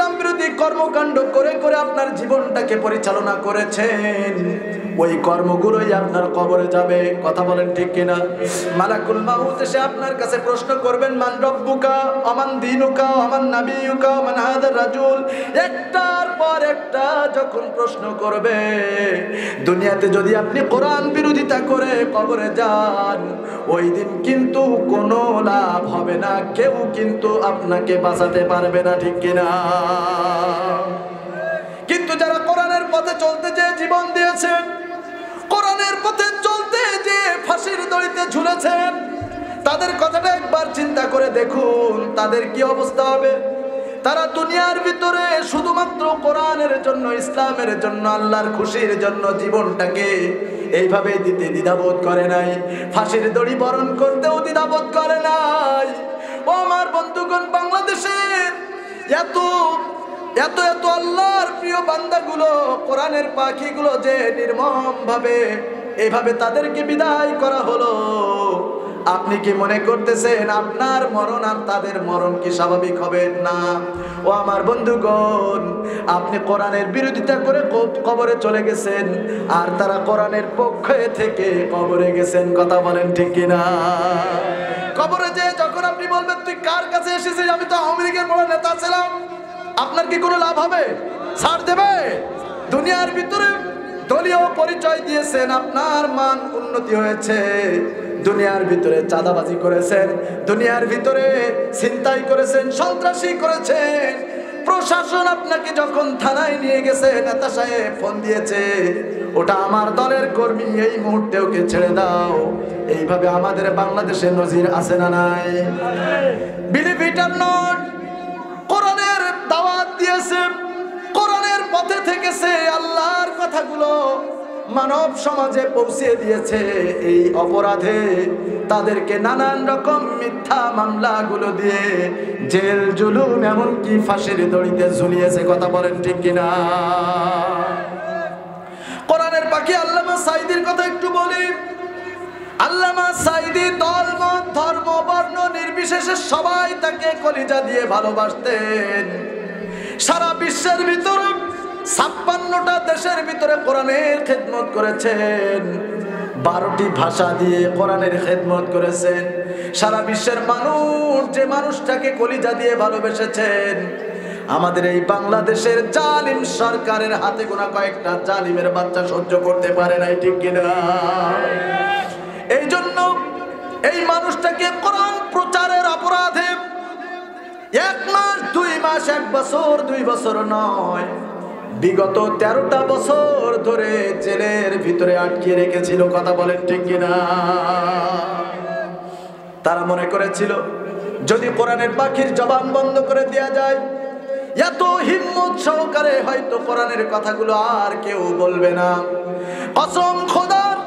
ইসলাম বিরোধী কর্মকাণ্ড করে করে আপনার জীবনটাকে পরিচালনা করেছেন, ওই কর্মগুলোই আপনার কবরে যাবে। কথা বলেন ঠিক কিনা? মালাকুল মাউত এসে আপনার কাছে প্রশ্ন করবেন, মান রব্বুকা আমান দীনুকা আমান নাবিয়ুকা মান হাদার রাজুল। একটার পর একটা যখন প্রশ্ন করবে, দুনিয়াতে যদি আপনি কোরআন বিরোধিতা করে কবরে যান, ওই দিন কিন্তু কোনো লাভ হবে না, কেউ কিন্তু আপনাকে বাঁচাতে পারবে না, ঠিক কিনা? কিন্তু যারা কোরআনের পথে চলতে যে জীবন দিয়েছেন, কোরআনের পথে চলতে যে ফাঁসির দড়িতে ঝুলেছেন, তাদের কথাটা একবার চিন্তা করে দেখুন, তাদের কি অবস্থা হবে। তারা দুনিয়ার ভিতরে শুধুমাত্র কোরআনের জন্য, ইসলামের জন্য, আল্লাহর খুশির জন্য জীবনটাকে এইভাবে দিতে দ্বিধাবোধ করে নাই, ফাঁসির দড়ি বরণ করতেও দ্বিধাবোধ করে নাই। ও আমার বন্ধুগণ, বাংলাদেশের এত এত এত আল্লাহর প্রিয় বান্দাগুলো, কোরআনের পাখিগুলো যে নির্মম ভাবে এইভাবে তাদেরকে বিদায় করা হলো, আপনি কি মনে করতেছেন আপনার মরণ আর তাদের মরণ কি স্বাভাবিক হবে? না। ও আমার বন্ধুগণ, আপনি কোরআনের বিরোধিতা করে কবরে চলে গেছেন, আর তারা কোরআনের পক্ষে থেকে কবরে গেছেন। কথা বলেন ঠিক কিনা? কবরে যে যখন আপনি বলবেন তুই কার কাছে এসেছিস, আমি তো আওয়ামী লীগের বড় নেতা ছিলাম, আপনার কি কোনো লাভ হবে? ছাড় দেবে? দুনিয়ার ভিতরে দলীয় পরিচয় দিয়েছেন, আপনার মান উন্নতি হয়েছে। দুনিয়ার ভিতরে চাঁদাবাজি করেছেন, দুনিয়ার ভিতরে ছিনতাই করেছেন, সন্ত্রাসী করেছেন। প্রশাসন আপনাকে যখন থানায় নিয়ে গেছে, নেতা সাহেব ফোন দিয়েছে, ওটা আমার দলের কর্মী, এই মুহূর্তে ওকে ছেড়ে দাও। এইভাবে আমাদের বাংলাদেশে নজির আছে না নাই? বিলিভ ইট অর নট, কোরআনের দাওয়াত দিয়েছে, কোরআনের পথে থেকেছে, আল্লাহর কথাগুলো মানব সমাজে পৌঁছে দিয়েছে। এই অপরাধে তাদেরকে নানান রকম মিথ্যা মামলাগুলো দিয়ে জেল জুলুম এমনকি ফাঁসির দড়িতে ঝুলিয়েছে। কথা বলেন ঠিক কিনা? কোরআনের পাখি আল্লামা সাঈদীর কথা একটু বলি। আল্লামা সাঈদী দল মত ধর্ম বর্ণ নির্বিশেষে সবাই তাকে কলিজা দিয়ে ভালোবাসতেন। সারা বিশ্বের ভিতরে 56টা দেশের ভিতরে কোরআনের খেদমত করেছেন, 12টি ভাষা দিয়ে কোরআনের খেদমত করেছেন। সারা বিশ্বের মানুষ যে মানুষটাকে কলিজা দিয়ে ভালোবেসেছেন, আমাদের এই বাংলাদেশের জালিম সরকারের হাতে গোনা কয়েকটা জালিমের বাচ্চা সহ্য করতে পারে নাই, ঠিক কিনা? এই জন্য এই মানুষটাকে কোরআন প্রচারের অপরাধে 1 মাস 2 মাস 1 বছর 2 বছর নয়, বিগত 13টা বছর ধরে জেলের ভিতরে আটকে রেখেছিল। কথা বলেন ঠিক কিনা? তারা মনে করেছিল যদি কোরআনের পাখির জবান বন্ধ করে দেয়া যায়, এত হিম্মত সহকারে হয়তো কোরআনের কথাগুলো আর কেউ বলবে না। কসম খোদার,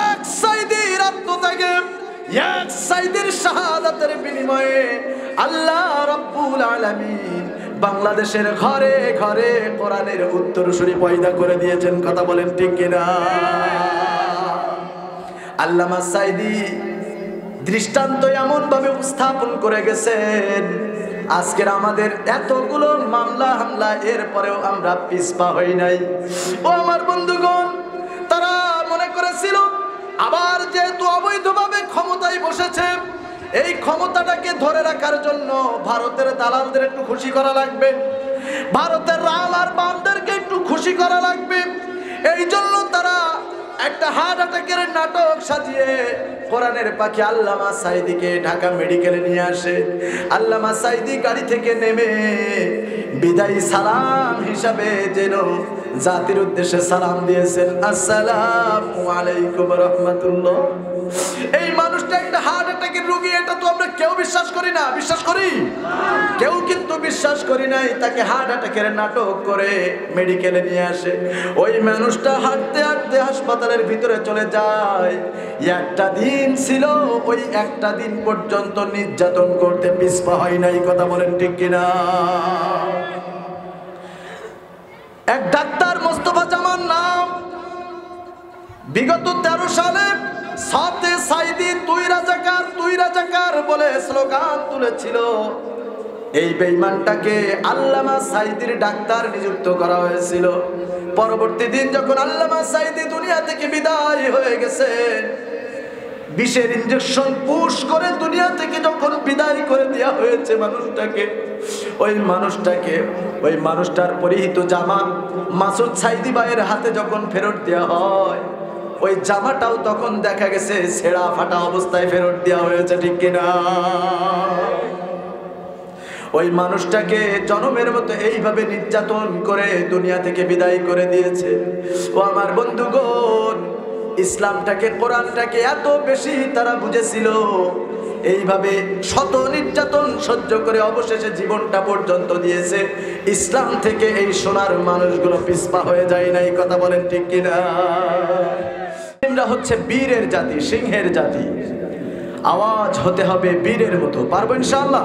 এক সাঈদীর আত্মত্যাগে, এক সাঈদীর শাহাদাতের বিনিময়ে আল্লাহ রাব্বুল আলামিন বাংলাদেশের ঘরে ঘরে কোরআনের উত্তরসূরি পয়দা করে দিয়েছেন। কথা বলেন ঠিক কিনা? আল্লামা সাঈদী দৃষ্টান্ত এমন ভাবে উপস্থাপন করে গেছেন, আজকের আমাদের এতগুলো মামলা হামলা এরপরেও আমরা পিছপা হই নাই। ও আমার বন্ধুগণ, তারা মনে করেছিল আবার যেহেতু অবৈধভাবে ক্ষমতায় বসেছে, এই ক্ষমতাটাকে ধরে রাখার জন্য ভারতের দালালদের একটু খুশি করা লাগবে, ভারতের রাম আর বামদেরকে একটু খুশি করা লাগবে। এই জন্য তারা একটা হার্ট অ্যাটাকের নাটক সাজিয়ে কোরআনের পাখি আল্লামা সাঈদীকে ঢাকা মেডিকেলে নিয়ে আসে। আল্লামা সাঈদী গাড়ি থেকে নেমে বিদায়ী সালাম হিসাবে যেন জাতির উদ্দেশ্যে সালাম দিয়েছেন, আসসালামু আলাইকুম রাহমাতুল্লাহ। এই মানুষটা একটা হার্ট অ্যাটাকের রোগী, এটা তো আমরা কেউ বিশ্বাস করি না। বিশ্বাস করি? কেউ কিন্তু বিশ্বাস করি নাই। তাকে হার্ট অ্যাটাকের নাটক করে মেডিকেলে নিয়ে আসে। ওই মানুষটা হাঁটতে হাঁটতে হাসপাতালের ভিতরে চলে যায়। একটা দিন ছিল, ওই একটা দিন পর্যন্ত নির্যাতন করতে পিছপা হয় নাই। কথা বলেন ঠিক কিনা? এক ডাক্তার মোস্তফা জামান নাম, বিগত 13 সালে সাথে সাঈদী তুই রাজাকার বলে স্লোগান তুলেছিল। এই বেঈমানটাকে আল্লামা সাঈদীর ডাক্তার নিযুক্ত করা হয়েছিল। পরবর্তী দিন যখন আল্লামা সাঈদী দুনিয়া থেকে বিদায় হয়ে গেছে, বিষের ইনজেকশন পুশ করে দুনিয়া থেকে যখন বিদায় করে দেওয়া হয়েছে ওই মানুষটার পরিহিত জামা মাসুদ সাঈদী ভাইয়ের হাতে যখন ফেরত দেওয়া হয়, ওই জামাটাও তখন দেখা গেছে ছেঁড়া ফাটা অবস্থায় ফেরত দেওয়া হয়েছে, ঠিক কিনা? ওই মানুষটাকে জনমের মতো এইভাবে নির্যাতন করে দুনিয়া থেকে বিদায় করে দিয়েছে। ও আমার বন্ধুগণ, ইসলামটাকে, কোরআনটাকে এত বেশি তারা বুঝেছিল, এইভাবে শত নির্যাতন সহ্য করে অবশেষে জীবনটা পর্যন্ত দিয়েছে। ইসলাম থেকে এই সোনার মানুষগুলো পিছপা হয়ে যায় না, এই কথা বলেন ঠিক কিনা? আমরা হচ্ছে বীরের জাতি, সিংহের জাতি। আওয়াজ হতে হবে বীরের মতো। পারবো ইনশাআল্লাহ?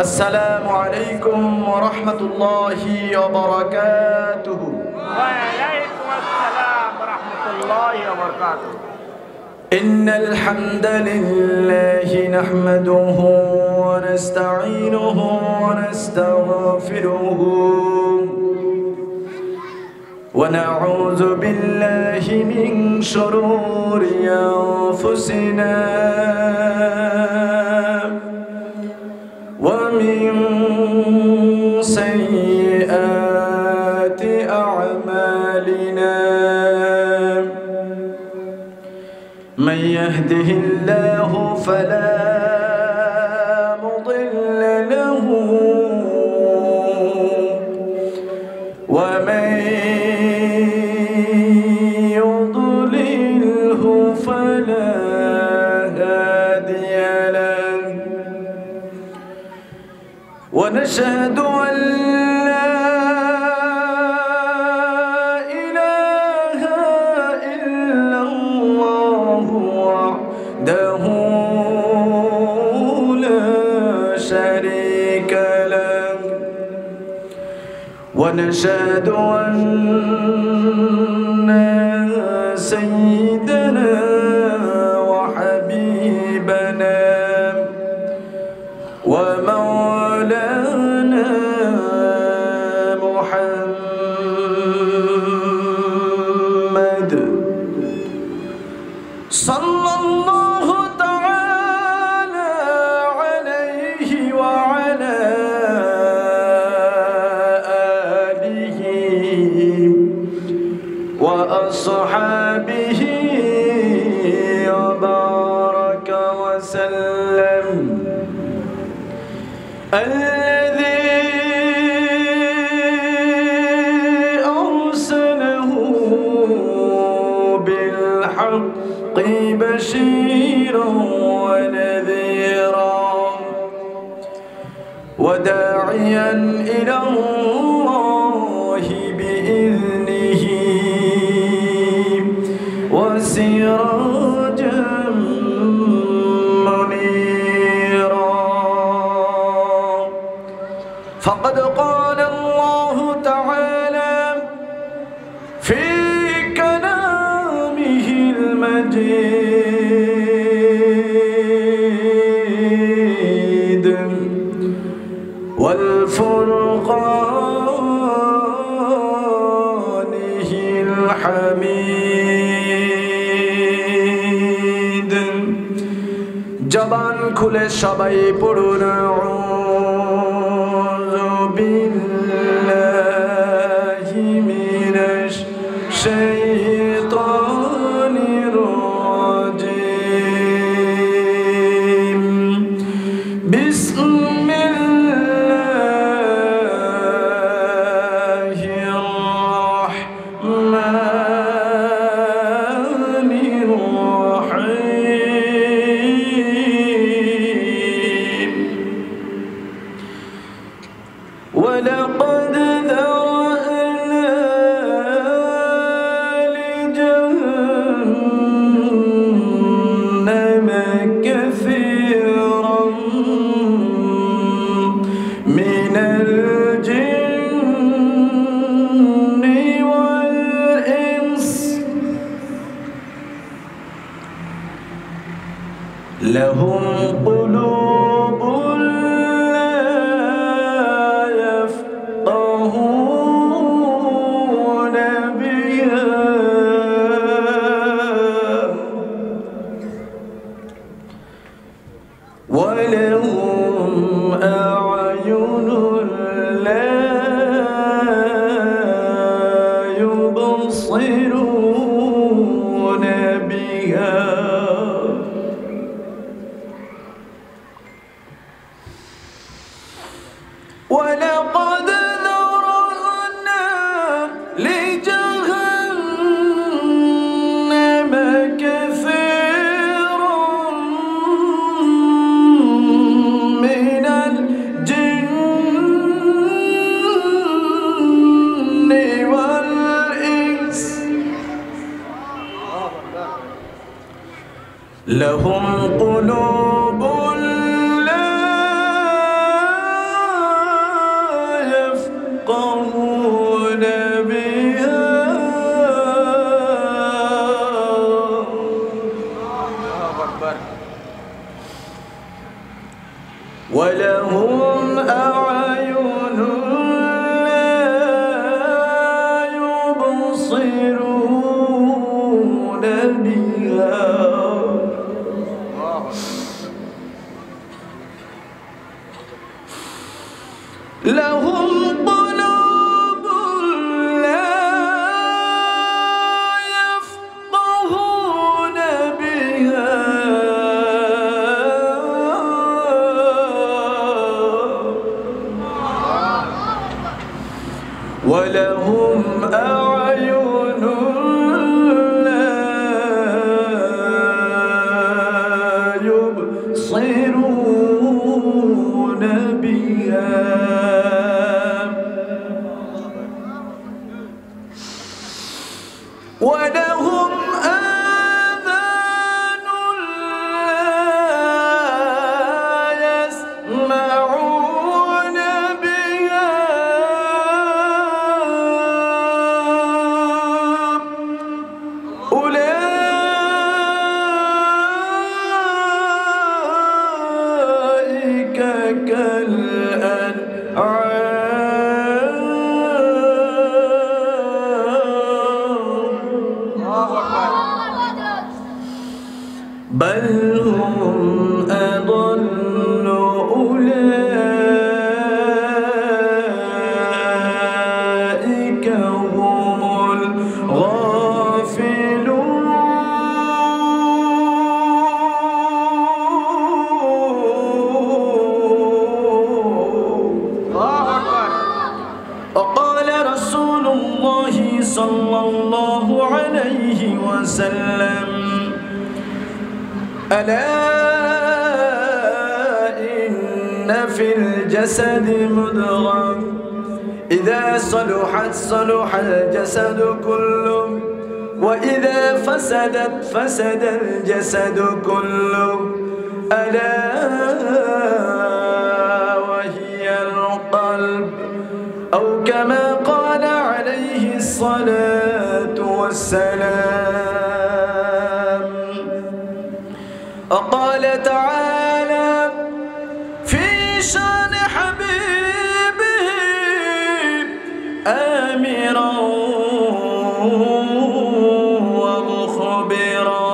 আসসালামু আলাইকুম ওয়া রাহমাতুল্লাহি ওয়া বারাকাতুহু। ওয়া আলাইকুম আসসালাম ওয়া রাহমাতুল্লাহি ওয়া বারাকাতুহু। ইন্নাল হামদালিল্লাহি নাহমাদুহু ওয়া নাস্তাঈনুহু ওয়া নাস্তাগফিরুহু ونعوذ بالله من شرور أنفسنا ومن سيئات أعمالنا من يهده الله فلا مضل له ومن فلا هادي له ونشهد أن لا إله إلا الله وحده لا شريك له ونشهد أن سيدنا وحبيبنا ومولانا محمد صلى الله تعالى عليه وعلى آله وأصحابه وبارك وسلم الذي أرسله بالحق بشيرا ونذيرا وداعيا إلى الله بإذنه وسراجا منيرا فقد قال الله تعالى في كلامه المجيد والفرقانه الحميد জবান খুলে সবাই পড়ুন আউযু বিল্লাহি মিনাশ শাইতানির রাজীম বিসমিল্লাহির রাহমানির রাহিম ولقد ذرأنا لجهنم كثيرا من الجن والإنس لهم قلوب لا لا يبصرون بها ولقد ذرأنا لجهنم كثيرا من الجن والإنس لهم قلوب لا يفقهون بها ولهم أعين لا يبصرون بها لهم قلوب لا يفقهون بها ولهم أعين لا يبصرون بها ولهم آذان لا يسمعون بها أولئك بل هم أضل أولئك هم الغافلون وقال رسول الله صلى الله عليه وسلم ألا إن في الجسد مضغة إذا صلحت صلح الجسد كله وإذا فسدت فسد الجسد كله ألا وهي القلب أو كما قال عليه الصلاة والسلام. وقال تعالى في شان حبيبه آمرا ومخبرا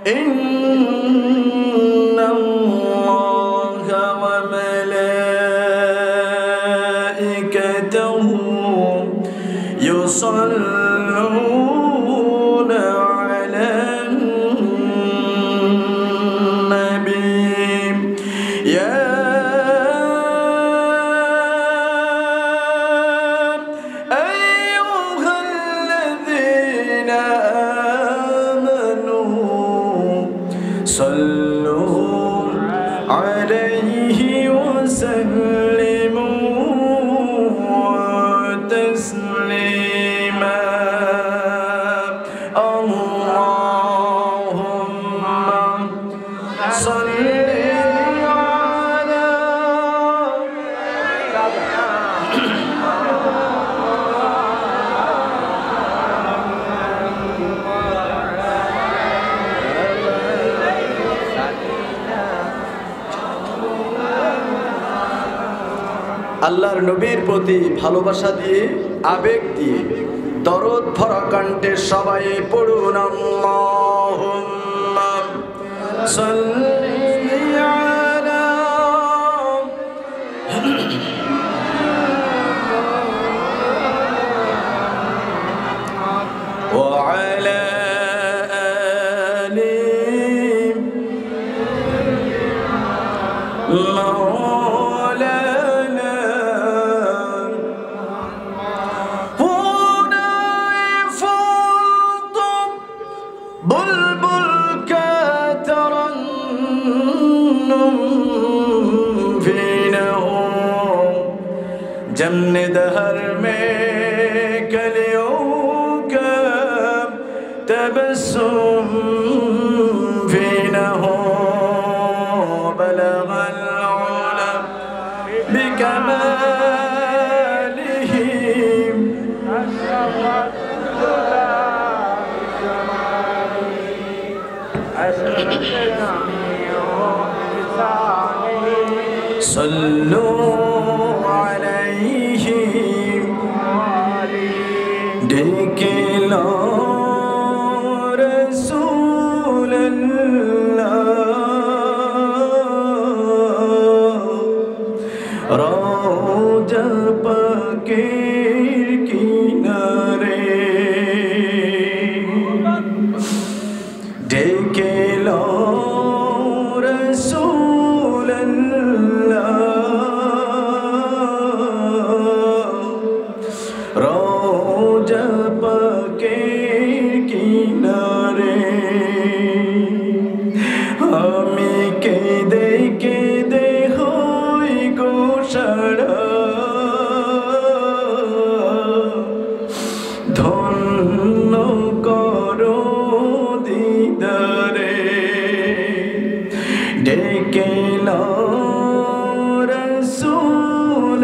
إن الله وملائكته يصلون على النبي يا أيها الذين آمنوا صلوا عليه وسلموا تسليما. اللهم صل على আল্লাহর নবীর প্রতি ভালোবাসা দিয়ে আবেগ দিয়ে দরদ ভরা কণ্ঠে সবাই পড়ুন আল্লাহুম্মা সাল্লি আলা जमने दहर में कलियों का तबस्सुम भी न हो बलगल उलम बिकमालिहिम सल्लू डेके लो रसूल अल्लाह रौजा पकीर किनारे डेके लो रसूल अल्लाह रौजा पकीर किनारे আমি কেঁদে কেঁদে হই গো সারা ধন্য করো দিদারে ডেকে নাও রাসূল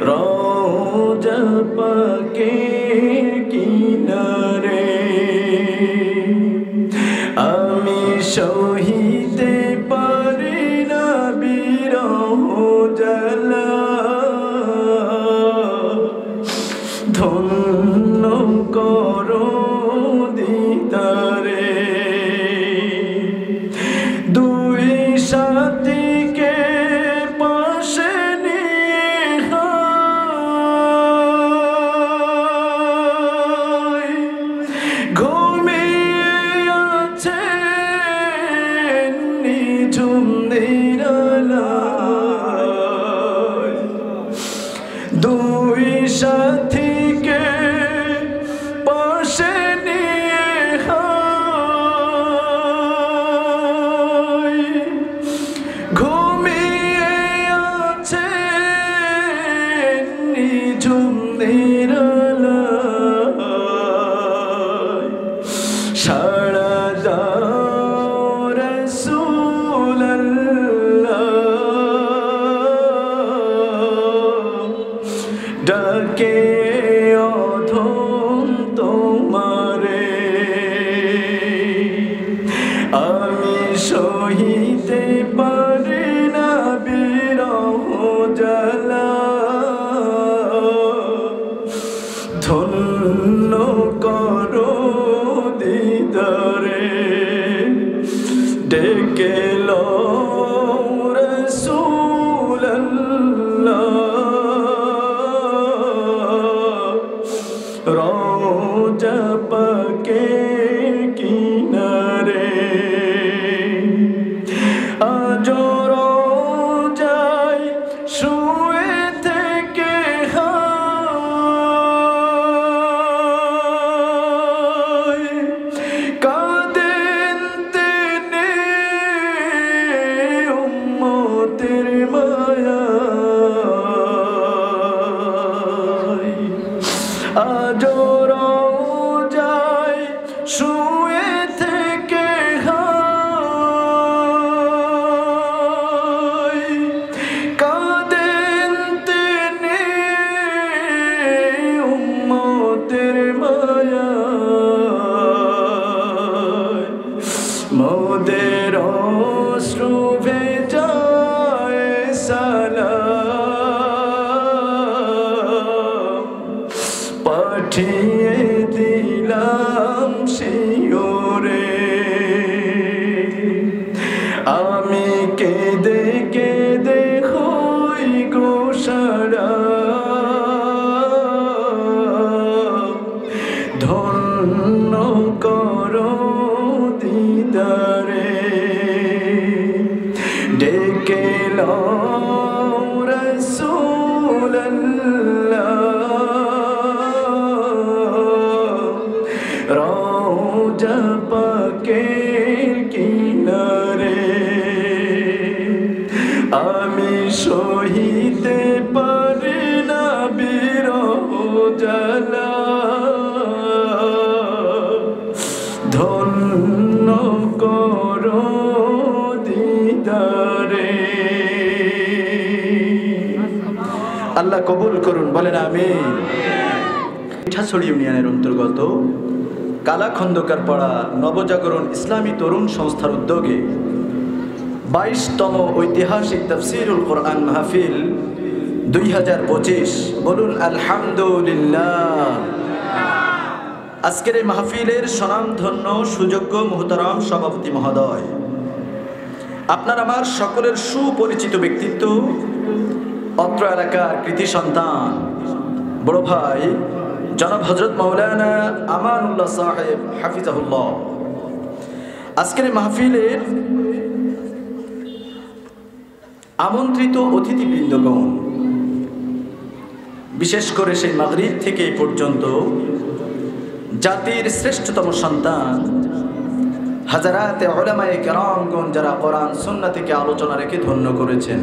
রওজা পাকের কিনারে আমি সহিতে পারি না বিরহ জ্বালা ধন্য করো দিদারে দুই সাথীকে পাশে দুই সাথীকে পাশে নিয়ে ঘুমিয়ে আছে নিঝুম নিরালায় সারা দাও রাসূল ডাকে অধম তোমারে আমি সহিতে পারি না বিরহ জ্বালা ধন্য করো দিদারে ডেকে লো রাসূল রওজা পাকের কিনারে আজ রওজায় শুয়ে থেকে কাঁদেন তিনি উম্মতের মায়ায় আজ রওজায় শুয়ে থেকে কাঁদেন তিনি উম্মতের মায়ায় মোদের অশ্রু ভেজায় সালাম পাঠিয়ে দিলাম শিওরে আমি কেঁদে কেঁদে হই গো সারা ধন্য করো দিদারে ডেকে লও রাসূল রওজা পাকের কিনারে আমি সহিতে পারি না বিরহ জ্বালা, ধন্য করো দিদারে। আল্লাহ কবুল করুন, বলেন আমিন। পিঠাছড়ি ইউনিয়নের অন্তর্গত কালা খন্দকার পাড়া নবজাগরণ ইসলামী তরুণ সংস্থার উদ্যোগে 22তম ঐতিহাসিক তাফসীরুল কোরআন মাহফিল 2025। বলুন আলহামদুলিল্লাহ। আজকের এই মাহফিলের স্বনামধন্য সুযোগ্য মুহতারাম সভাপতি মহোদয়, আপনার আমার সকলের সুপরিচিত ব্যক্তিত্ব, অত্র এলাকার কৃতি সন্তান বড় ভাই জনাব হযরত মাওলানা আমানুল্লাহ সাহেব হাফিজাহুল্লাহ, আজকের এই মাহফিলের আমন্ত্রিত অতিথিবৃন্দগণ, বিশেষ করে সেই মাগরিব থেকে এই পর্যন্ত জাতির শ্রেষ্ঠতম সন্তান হাজারাতে উলামায়ে কেরামগণ যারা কোরআন সুন্নাহ থেকে আলোচনা রেখে ধন্য করেছেন,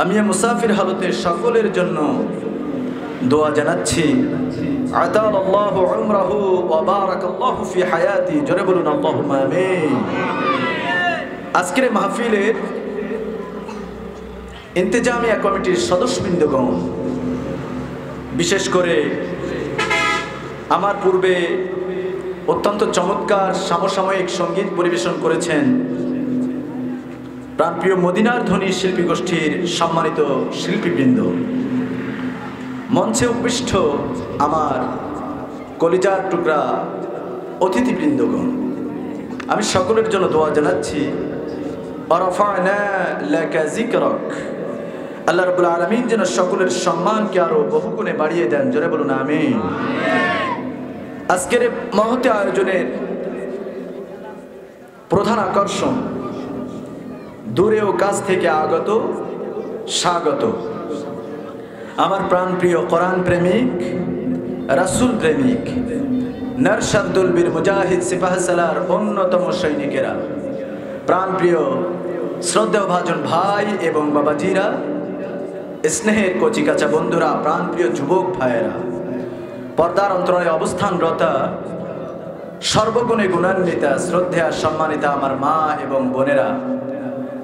আমি মুসাফির হালতে সকলের জন্য দোয়া জানাচ্ছি। আতালাল্লাহু উমরাহু ওয়া বারাকাল্লাহু ফি হায়াতি, জোরে বলুন আল্লাহুম্মা আমিন। আজকের মাহফিলের ইন্তেজামিয়া কমিটির সদস্যবৃন্দগণ, বিশেষ করে আমার পূর্বে অত্যন্ত চমৎকার সমসাময়িক সঙ্গীত পরিবেশন করেছেন প্রাণপ্রিয় মদিনার ধ্বনি শিল্পী গোষ্ঠীর সম্মানিত শিল্পীবৃন্দ, মঞ্চে উপবিষ্ট আমার কলিজার টুকরা অতিথিবৃন্দগণ, আমি সকলের জন্য দোয়া জানাচ্ছি। ওয়ারাফা'না লাকা যিকরাক, আল্লাহ রাব্বুল আলামিন যেন সকলের সম্মানকে আরো বহুগুণে বাড়িয়ে দেন, জোরে বলুন আমিন। আজকের মহতি আয়োজনের প্রধান আকর্ষণ দূরে ও কাছ থেকে আগত স্বাগত আমার প্রাণপ্রিয় কোরআন প্রেমিক, রাসূল প্রেমিক, নরসাদুল বীর মুজাহিদ সিপাহসালার অন্যতম সৈনিকেরা, প্রাণপ্রিয় শ্রদ্ধাভাজন ভাই এবং বাবাজিরা, স্নেহের কচিকাচা বন্ধুরা, প্রাণপ্রিয় যুবক ভাইয়েরা, পর্দার অন্তরালে অবস্থানরতা সর্বগুণে গুণান্বিতা শ্রদ্ধা সম্মানিতা আমার মা এবং বোনেরা,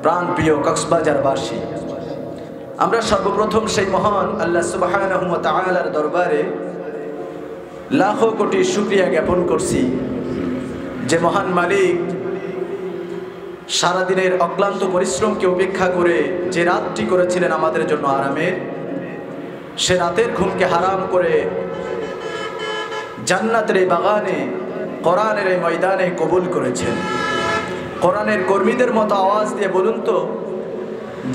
প্রাণপ্রিয় কক্সবাজারবাসী, আমরা সর্বপ্রথম সেই মহান আল্লাহ সুবহানাহু ওয়া তাআলার দরবারে লাখো কোটি শুকরিয়া জ্ঞাপন করছি, যে মহান মালিক সারাদিনের অক্লান্ত পরিশ্রমকে উপেক্ষা করে যে রাতটি করেছিলেন আমাদের জন্য আরামের, সে রাতের ঘুমকে হারাম করে জান্নাতের এই বাগানে, কোরআনের এই ময়দানে কবুল করেছেন। কোরআনের কর্মীদের মতো আওয়াজ দিয়ে বলুন তো,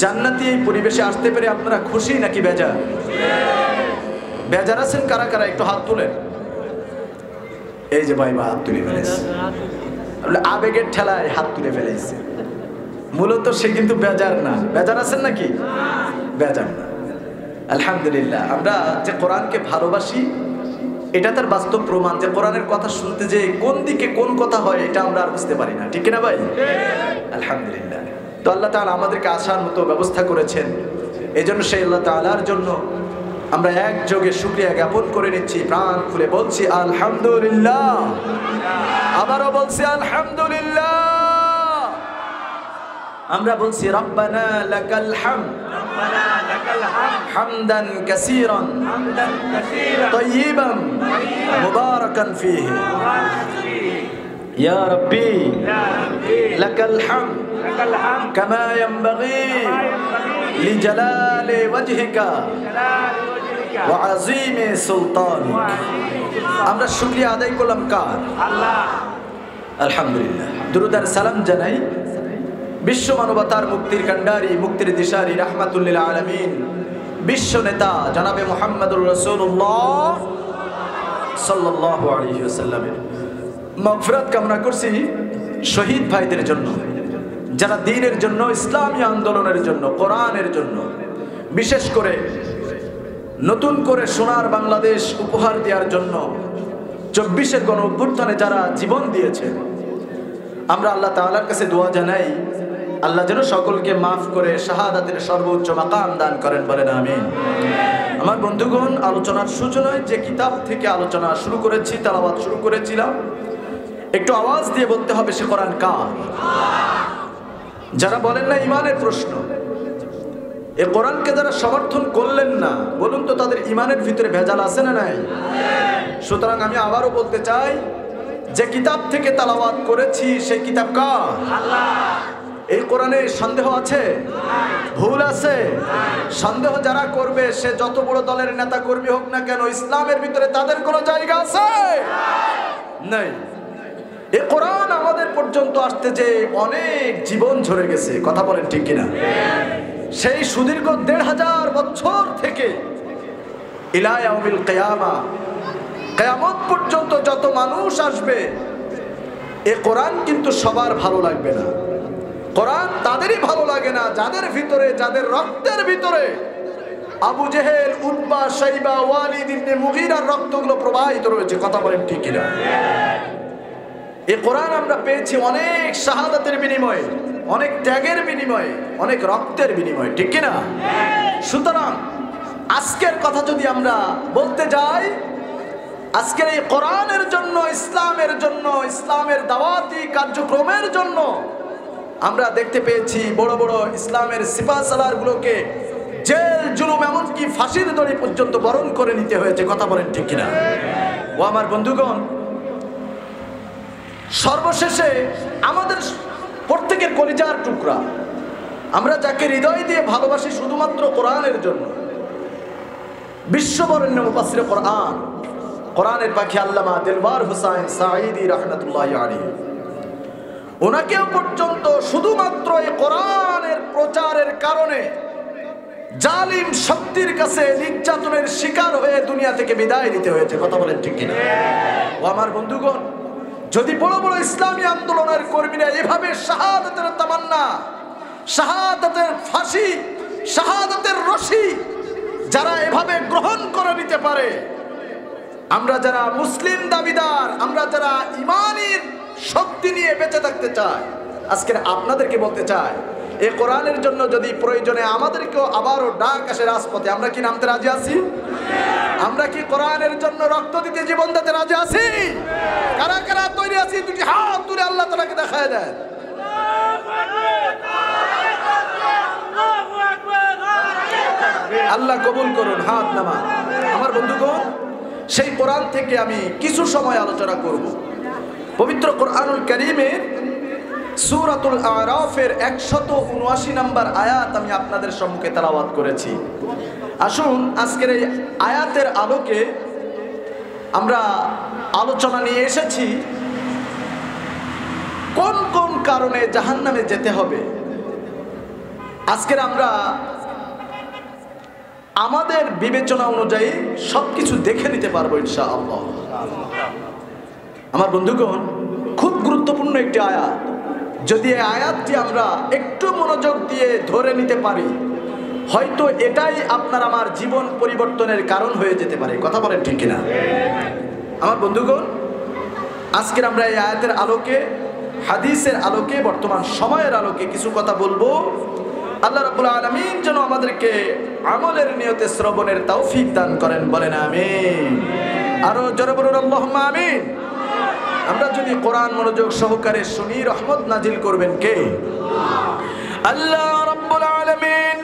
জান্নাতি এই পরিবেশে আসতে পেরে আপনারা খুশি নাকি বেজার? বেজার আছেন কারা কারা? একটু হাত তুলেন। এই যে ভাই হাত তুলে ফেলেছে, আবেগের ঠেলায় হাত তুলে ফেলেছে। মূলত সে কিন্তু বেজার না। বেজার আছেন নাকি? বেজার না। আলহামদুলিল্লাহ, আমরা যে কোরআনকে ভালোবাসি এটা তার বাস্তব প্রমাণ, যে কোরআনের কথা শুনতে যে কোন দিকে কোন কথা হয় এটা আমরা আর বুঝতে পারি না, ঠিক না ভাই? আলহামদুলিল্লাহ। তো আল্লাহ তাআলা আমাদেরকে আসার মতো ব্যবস্থা করেছেন, এই জন্য সেই আল্লাহ তাআলার জন্য আমরা একযোগে শুকরিয়া জ্ঞাপন করে নিচ্ছি, প্রাণ খুলে বলছি আলহামদুলিল্লাহ। আবারও বলছি আলহামদুলিল্লাহ। আমরা বলছি রব্বানা লাকাল হামদ, হামদান কাসীরান তাইয়িবান মুবারাকান ফীহি, ইয়া রাব্বি লাকাল হামদ কামা ইয়ানবাগী লিজালালি ওয়াজহিকা ওয়া আযীমি সুলতানিক। আমরা শুকরিয়া আদায় করলাম কার? আল্লাহ। আলহামদুলিল্লাহ। দুরূদ আর সালাম জানাই বিশ্ব মানবতার মুক্তির কান্ডারি, মুক্তির দিশারি, রাহমাতুল লিল আলামিন, বিশ্ব নেতা জনাবে মুহাম্মদুর রাসূলুল্লাহ সাল্লাল্লাহু আলাইহি ওয়াসাল্লামের মাগফিরাত কামনা করছি শহীদ ভাইদের জন্য, যারা দ্বীনের জন্য, ইসলামী আন্দোলনের জন্য, কোরআনের জন্য, বিশেষ করে নতুন করে সোনার বাংলাদেশ উপহার দেওয়ার জন্য 24-এর গণ অভ্যুত্থানে যারা জীবন দিয়েছে, আমরা আল্লাহ তাআলার কাছে দোয়া জানাই আল্লাহ যেন সকলকে মাফ করে শাহাদাতের সর্বোচ্চ মাকাম দান করেন, বলেন আমিন। আমার বন্ধুগণ, আলোচনার সূচনায় যে কিতাব থেকে আলোচনা শুরু করেছি, তেলাওয়াত শুরু করেছিলাম, একটু আওয়াজ দিয়ে বলতে হবে সে কোরআন কার। যারা বলেন না ইমানের প্রশ্ন, এই কোরআনকে যারা সমর্থন করলেন না, বলুন তো তাদের ইমানের ভিতরে ভেজাল আছে না নাই? সুতরাং আমি আবারও বলতে চাই, যে কিতাব থেকে তেলাওয়াত করেছি সেই কিতাব কার? এই কোরআনে সন্দেহ আছে? ভুল আছে? সন্দেহ যারা করবে সে যত বড় দলের নেতা কর্মী হোক না কেন, ইসলামের ভিতরে তাদের কোনো জায়গা আছে? নাই। এই কোরআন আমাদের পর্যন্ত আসতে যে অনেক জীবন ঝরে গেছে, কথা বলেন ঠিক কিনা? সেই সুদীর্ঘ ১৫০০ বছর থেকে ইলা ইয়াউমিল কিয়ামা, কিয়ামত পর্যন্ত যত মানুষ আসবে, এই কোরআন কিন্তু সবার ভালো লাগবে না। কোরআন তাদেরই ভালো লাগে না যাদের ভিতরে, যাদের রক্তের ভিতরে আবু জেহেল, উতবা, শাইবা, ওয়ালিদ ইবনে মুগীরার রক্তগুলো প্রবাহিত রয়েছে, কথা বলেন ঠিক কিনা? এই কোরআন আমরা পেয়েছি অনেক শাহাদাতের বিনিময়ে, অনেক ত্যাগের বিনিময়ে, অনেক রক্তের বিনিময়ে, ঠিক কিনা? সুতরাং আজকের কথা যদি আমরা বলতে যাই, আজকের এই কোরআনের জন্য, ইসলামের জন্য, ইসলামের দাওয়াতি কার্যক্রমের জন্য আমরা দেখতে পেয়েছি বড় বড় ইসলামের সিপাহসালারগুলোকে জেল জুলুম, এমনকি ফাঁসির দড়ি পর্যন্ত বরণ করে নিতে হয়েছে, কথা বলেন ঠিক কিনা? ও আমার বন্ধুগণ, সর্বশেষে আমাদের প্রত্যেকের কলিজার টুকরা, আমরা যাকে হৃদয় দিয়ে ভালোবাসি শুধুমাত্র কোরআনের জন্য, বিশ্ববরেণ্য মুফাসসিরে কোরআন, কোরআনের পাখি আল্লামা দিলওয়ার হোসাইন সাঈদী রাহমাতুল্লাহি আলাইহি, ওনাকেও পর্যন্ত শুধুমাত্র এই কোরআনের প্রচারের কারণে জালিম শক্তির কাছে নির্যাতনের শিকার হয়ে দুনিয়া থেকে বিদায় নিতে হয়েছে, কথা বলেন ঠিক কিনা? ও আমার বন্ধুগণ, যদি বড় বড় ইসলামী আন্দোলনের কর্মীরা এভাবে শাহাদাতের তামান্না, শাহাদাতের ফাঁসি, শাহাদাতের রশি যারা এভাবে গ্রহণ করে নিতে পারে, আমরা যারা মুসলিম দাবিদার, আমরা যারা ইমানের শক্তি নিয়ে বেঁচে থাকতে চাই, আজকের আপনাদেরকে বলতে চাই, এই কোরআনের জন্য যদি প্রয়োজনে আমাদেরকেও আবারও ডাক আসে রাজপথে, আমরা কি নামতে রাজি আছি? আমরা কি কোরআনের জন্য রক্ত দিতে, জীবন দিতে রাজি আছি? কারা কারা তৈরি আছি? দুটি হাত তুলে আল্লাহ তাআলাকে দেখায় দেন। আল্লাহ কবুল করুন, হাত নামা। আমার বন্ধুগণ, সেই কোরআন থেকে আমি কিছু সময় আলোচনা করব। পবিত্র কোরআনুল কারীমের সূরাতুল আরাফের ১৭৯ নম্বর আয়াত আমি আপনাদের সম্মুখে তেলাওয়াত করেছি। আসুন আজকের এই আয়াতের আলোকে আমরা আলোচনা নিয়ে এসেছি, কোন কোন কারণে জাহান্নামে যেতে হবে। আজকের আমরা আমাদের বিবেচনা অনুযায়ী সবকিছু দেখে নিতে পারবো ইনশাআল্লাহ। আমার বন্ধুগণ, খুব গুরুত্বপূর্ণ একটি আয়াত। যদি এই আয়াতটি আমরা একটু মনোযোগ দিয়ে ধরে নিতে পারি, হয়তো এটাই আপনার আমার জীবন পরিবর্তনের কারণ হয়ে যেতে পারে, কথা বলেন ঠিক কিনা? আমার বন্ধুগণ, আজকের আমরা এই আয়াতের আলোকে, হাদিসের আলোকে, বর্তমান সময়ের আলোকে কিছু কথা বলবো। আল্লাহ রাব্বুল আলামিন যেন আমাদেরকে আমলের নিয়তে শ্রবণের তৌফিক দান করেন, বলেন আমিন। আরো জোরে বলুন আল্লাহুম্মা আমিন। আমরা যদি কোরআন মনোযোগ সহকারে শুনি, রহমত নাজিল করবেন কে? আল্লাহ রাব্বুল আলামিন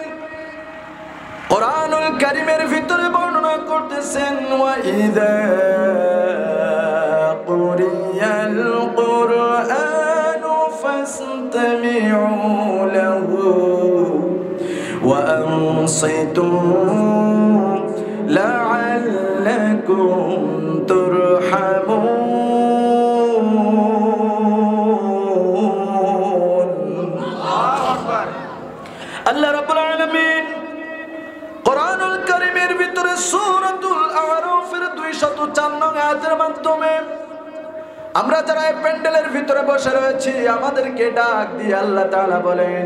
কোরআনুল কারীমের ভিতরে বর্ণনা করতেছেন, ওয়া ইযা কুরিয়াল কুরআনু ফাসতামিউ লাহু ওয়া আনসিতু লাআল্লাকুম তুরহামুন। আল্লাহ রাব্বুল আলামিন কোরআনুল কারীমের ভিতরে সূরাতুল আরাফের 204 নং আয়াতের মাধ্যমে আমরা যারা এই প্যান্ডেলের ভিতরে বসে রয়েছি, আমাদেরকে ডাক দিয়ে আল্লাহ তাআলা বলেন,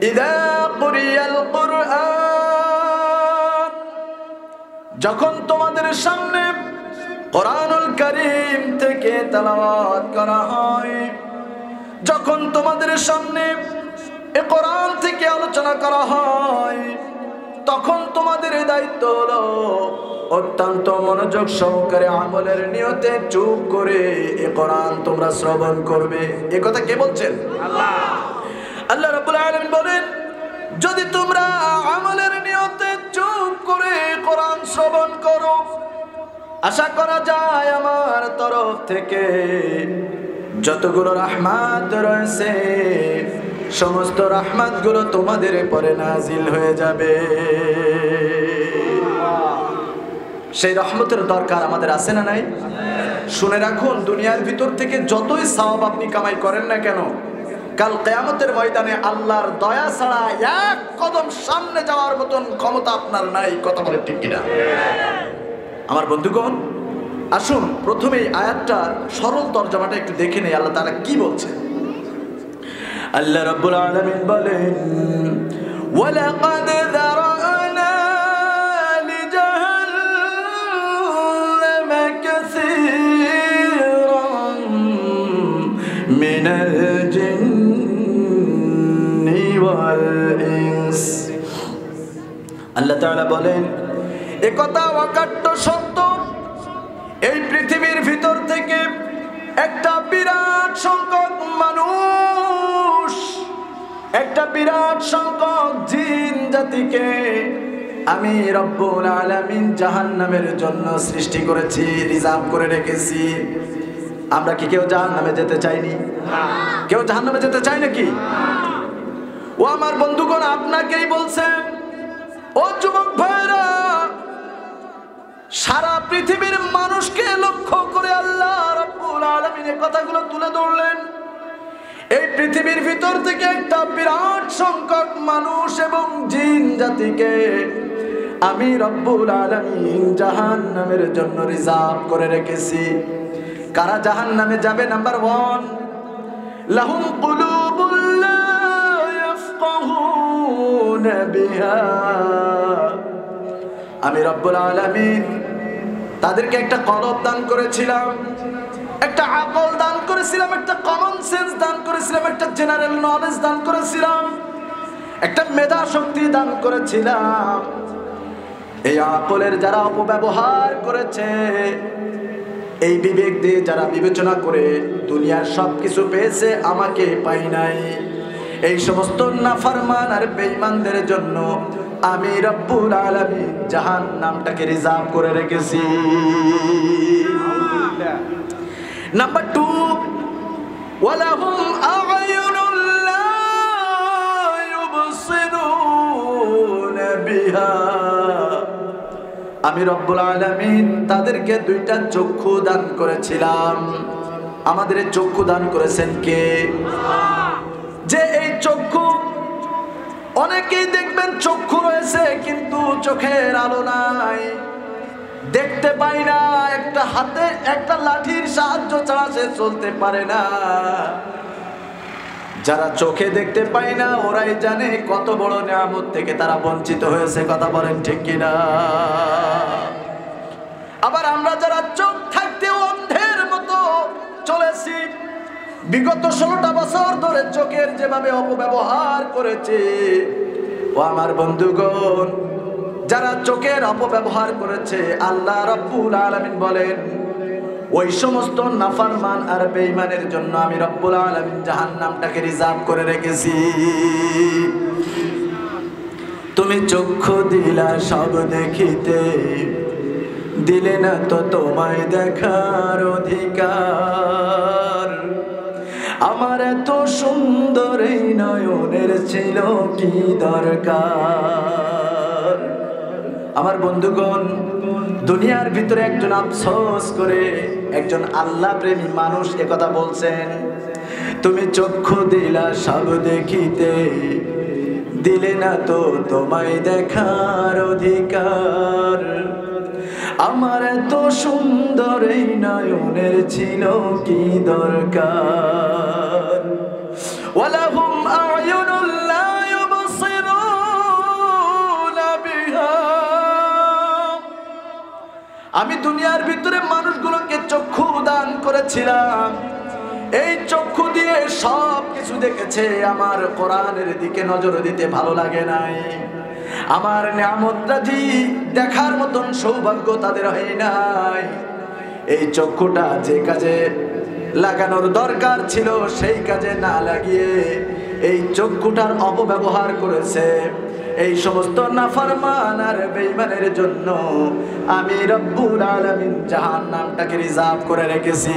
ইযা কুরিয়াল কুরআন, যখন তোমাদের সামনে কোরআনুল কারীম থেকে তেলাওয়াত করা হয়, যখন তোমাদের তোমাদের সামনে এ কোরআন থেকে আলোচনা করা হয়, তখন তোমাদের দায়িত্ব হলো অত্যন্ত মনোযোগ সহকারে আমলের নিয়তে চুপ করে এ কোরআন তোমরা শ্রবণ করবে। এ কথা কে বলছেন? আল্লাহ। আল্লাহ রাব্বুল আলামিন বলেন, যদি তোমরা আমলের নিয়তে চুপ করে কোরআন শ্রবণ করো, আশা করা যায় আমার তরফ থেকে যতগুলো রহমত রয়েছে সমস্ত রহমতগুলো তোমাদের উপরে নাজিল হয়ে যাবে। সেই রহমতের দরকার আমাদের আছে না নাই? শুনে রাখুন, দুনিয়ার ভিতর থেকে যতই সওয়াব আপনি কামাই করেন না কেন, কাল কিয়ামতের ময়দানে আল্লাহর দয়া ছাড়া এক কদম সামনে যাওয়ার মতন ক্ষমতা আপনার নাই। কথা বলে ঠিক কিনা? আমার বন্ধুগণ, আসুন প্রথমেই আয়াতটা সরল তরজমাটা একটু দেখে নেই আল্লাহ তাআলা কি বলছেন। আল্লাহ রাব্বুল আলামিন বলেন, ওয়ালাকাদ যারানা লিজাহান্নামা কাসীরান মিনাল জিন্নি ওয়াল ইনস। আল্লাহ তাআলা বলেন, এ কথা অকাট্য সত্য, এই পৃথিবীর ভিতর থেকে একটা বিরাট সংখ্যক মানুষ, একটা বিরাট সংখ্যক জিন জাতিকে আমি রব্বুল আলামিন জাহান্নামের জন্য সৃষ্টি করেছি, রিজার্ভ করে রেখেছি। আমরা কি কেউ জাহান্নামে যেতে চাইনি? কেউ জাহান্নামে যেতে চায় নাকি? ও আমার বন্ধুগণ, আপনাকেই বলছেন, ও যুবক ভাইরা, সারা পৃথিবীর মানুষকে লক্ষ্য করে আল্লাহ রাব্বুল আলামিন এই কথাগুলো তুলে ধরলেন। এই পৃথিবীর ভিতর থেকে একটা বিরাট সংখ্যক মানুষ এবং জিন জাতিকে আমি রব্বুল আলামিন জাহান্নামের জন্য রিজার্ভ করে রেখেছি। কারা জাহান্নামে যাবে? নাম্বার 1, লাহুম কুলুবুল লা ইয়াফকাহুনা বিহা। আমি রব্বুল আলামিন তাদেরকে একটা কলব দান করেছিলাম, একটা আকল দান করেছিলাম, একটা কমন সেন্স দান করেছিলাম, একটা জেনারেল নলেজ দান করেছিলাম, একটা মেধা শক্তি দান করেছিলাম। এই আকলের যারা অপব্যবহার করেছে, এই বিবেক দিয়ে যারা বিবেচনা করে দুনিয়ার সবকিছু পেয়েছে, আমাকে পাই নাই, এই সমস্ত নাফরমান আর বেঈমানদের জন্য আমি রব্বুল আলামিন জাহান্নামটাকে রিজার্ভ করে রেখেছি। নাম্বার 2, ওয়ালাহুম আ'য়ুনুল লা ইউবসিরুনা বিহা। আমি রব্বুল আলামিন তাদেরকে 2টা চক্ষু দান করেছিলাম। আমাদের চক্ষু দান করেছেন কে? যে এই চক্ষু, অনেকেই দেখবেন চক্ষু রয়েছে কিন্তু চোখের আলো নাই, দেখতে পাই না, একটা হাতে একটা লাঠির সাহায্য ছাড়া সে চলতে পারে না। যারা চোখে দেখতে পায় না ওরাই জানে কত বড় নিয়ামত থেকে তারা বঞ্চিত হয়েছে। কথা বলেন ঠিক কিনা? আবার আমরা যারা চোখ থাকতে অন্ধের মতো চলেছি, বিগত 16টা বছর ধরে চোখের যেভাবে অপব্যবহার করেছে, ও আমার বন্ধুগণ, যারা চোখের অপব্যবহার করেছে, আল্লাহ রাব্বুল আলামিন বলেন, ওই সমস্ত নাফরমান আর বেঈমানের জন্য আমি রব্বুল আলামিন জাহান্নামটাকে রিজার্ভ করে রেখেছি। তুমি চক্ষু দিলা সব দেখিতে, দিলে না তো তোমায় দেখার অধিকার। আমার এত সুন্দর এই নয়নের ছিল কি দরকার? আমার বন্ধুগণ, দুনিয়ার ভিতরে একজন আফসোস করে একজন আল্লাহ প্রেমী মানুষ একথা বলছেন, তুমি চক্ষু দিলা সব দেখিতে, দিলে না তো তোমায় দেখার অধিকার। আমার এত সুন্দর এই নয়নের ছিল কি দরকার? ওয়ালাহুম আ'য়ুনুল লা ইউবসিরুনা বিহা। আমি দুনিয়ার ভিতরে মানুষগুলোকে চক্ষু দান করেছিলাম, এই চক্ষু দিয়ে সব কিছু দেখেছে, আমার কোরআনের দিকে নজর দিতে ভালো লাগে নাই। আমার নিয়ামতরাজি দেখার মতন সৌভাগ্য তাদের হয় নাই। এই চক্ষুটা যে কাজে লাগানোর দরকার ছিল সেই কাজে না লাগিয়ে এই চক্ষুটার অপব্যবহার করেছে। এই সমস্ত নাফরমান আর বেঈমানের জন্য আমি রব্বুল আলামিন জাহান্নামটাকে রিজার্ভ করে রেখেছি।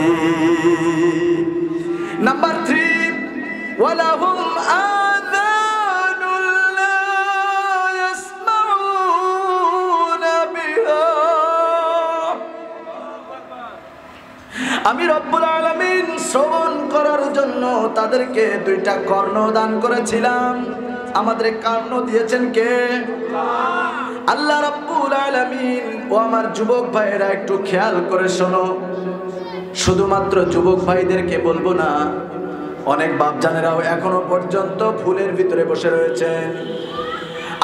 নাম্বার 3, ওয়ালাহুম আযানুল লা ইয়াসমাউনা বিহা। আমি রব্বুল আলামিন শ্রবণ করার জন্য তাদেরকে 2টা কর্ণ দান করেছিলাম। আমাদের কর্ণ দিয়েছেন কে? আল্লাহ রাব্বুল আলামিন। ও আমার যুবক ভাইয়েরা একটু খেয়াল করে শোনো, শুধুমাত্র যুবক ভাইদেরকে বলবো না, অনেক বাপজানেরাও এখনো পর্যন্ত ফুলের ভিতরে বসে রয়েছেন।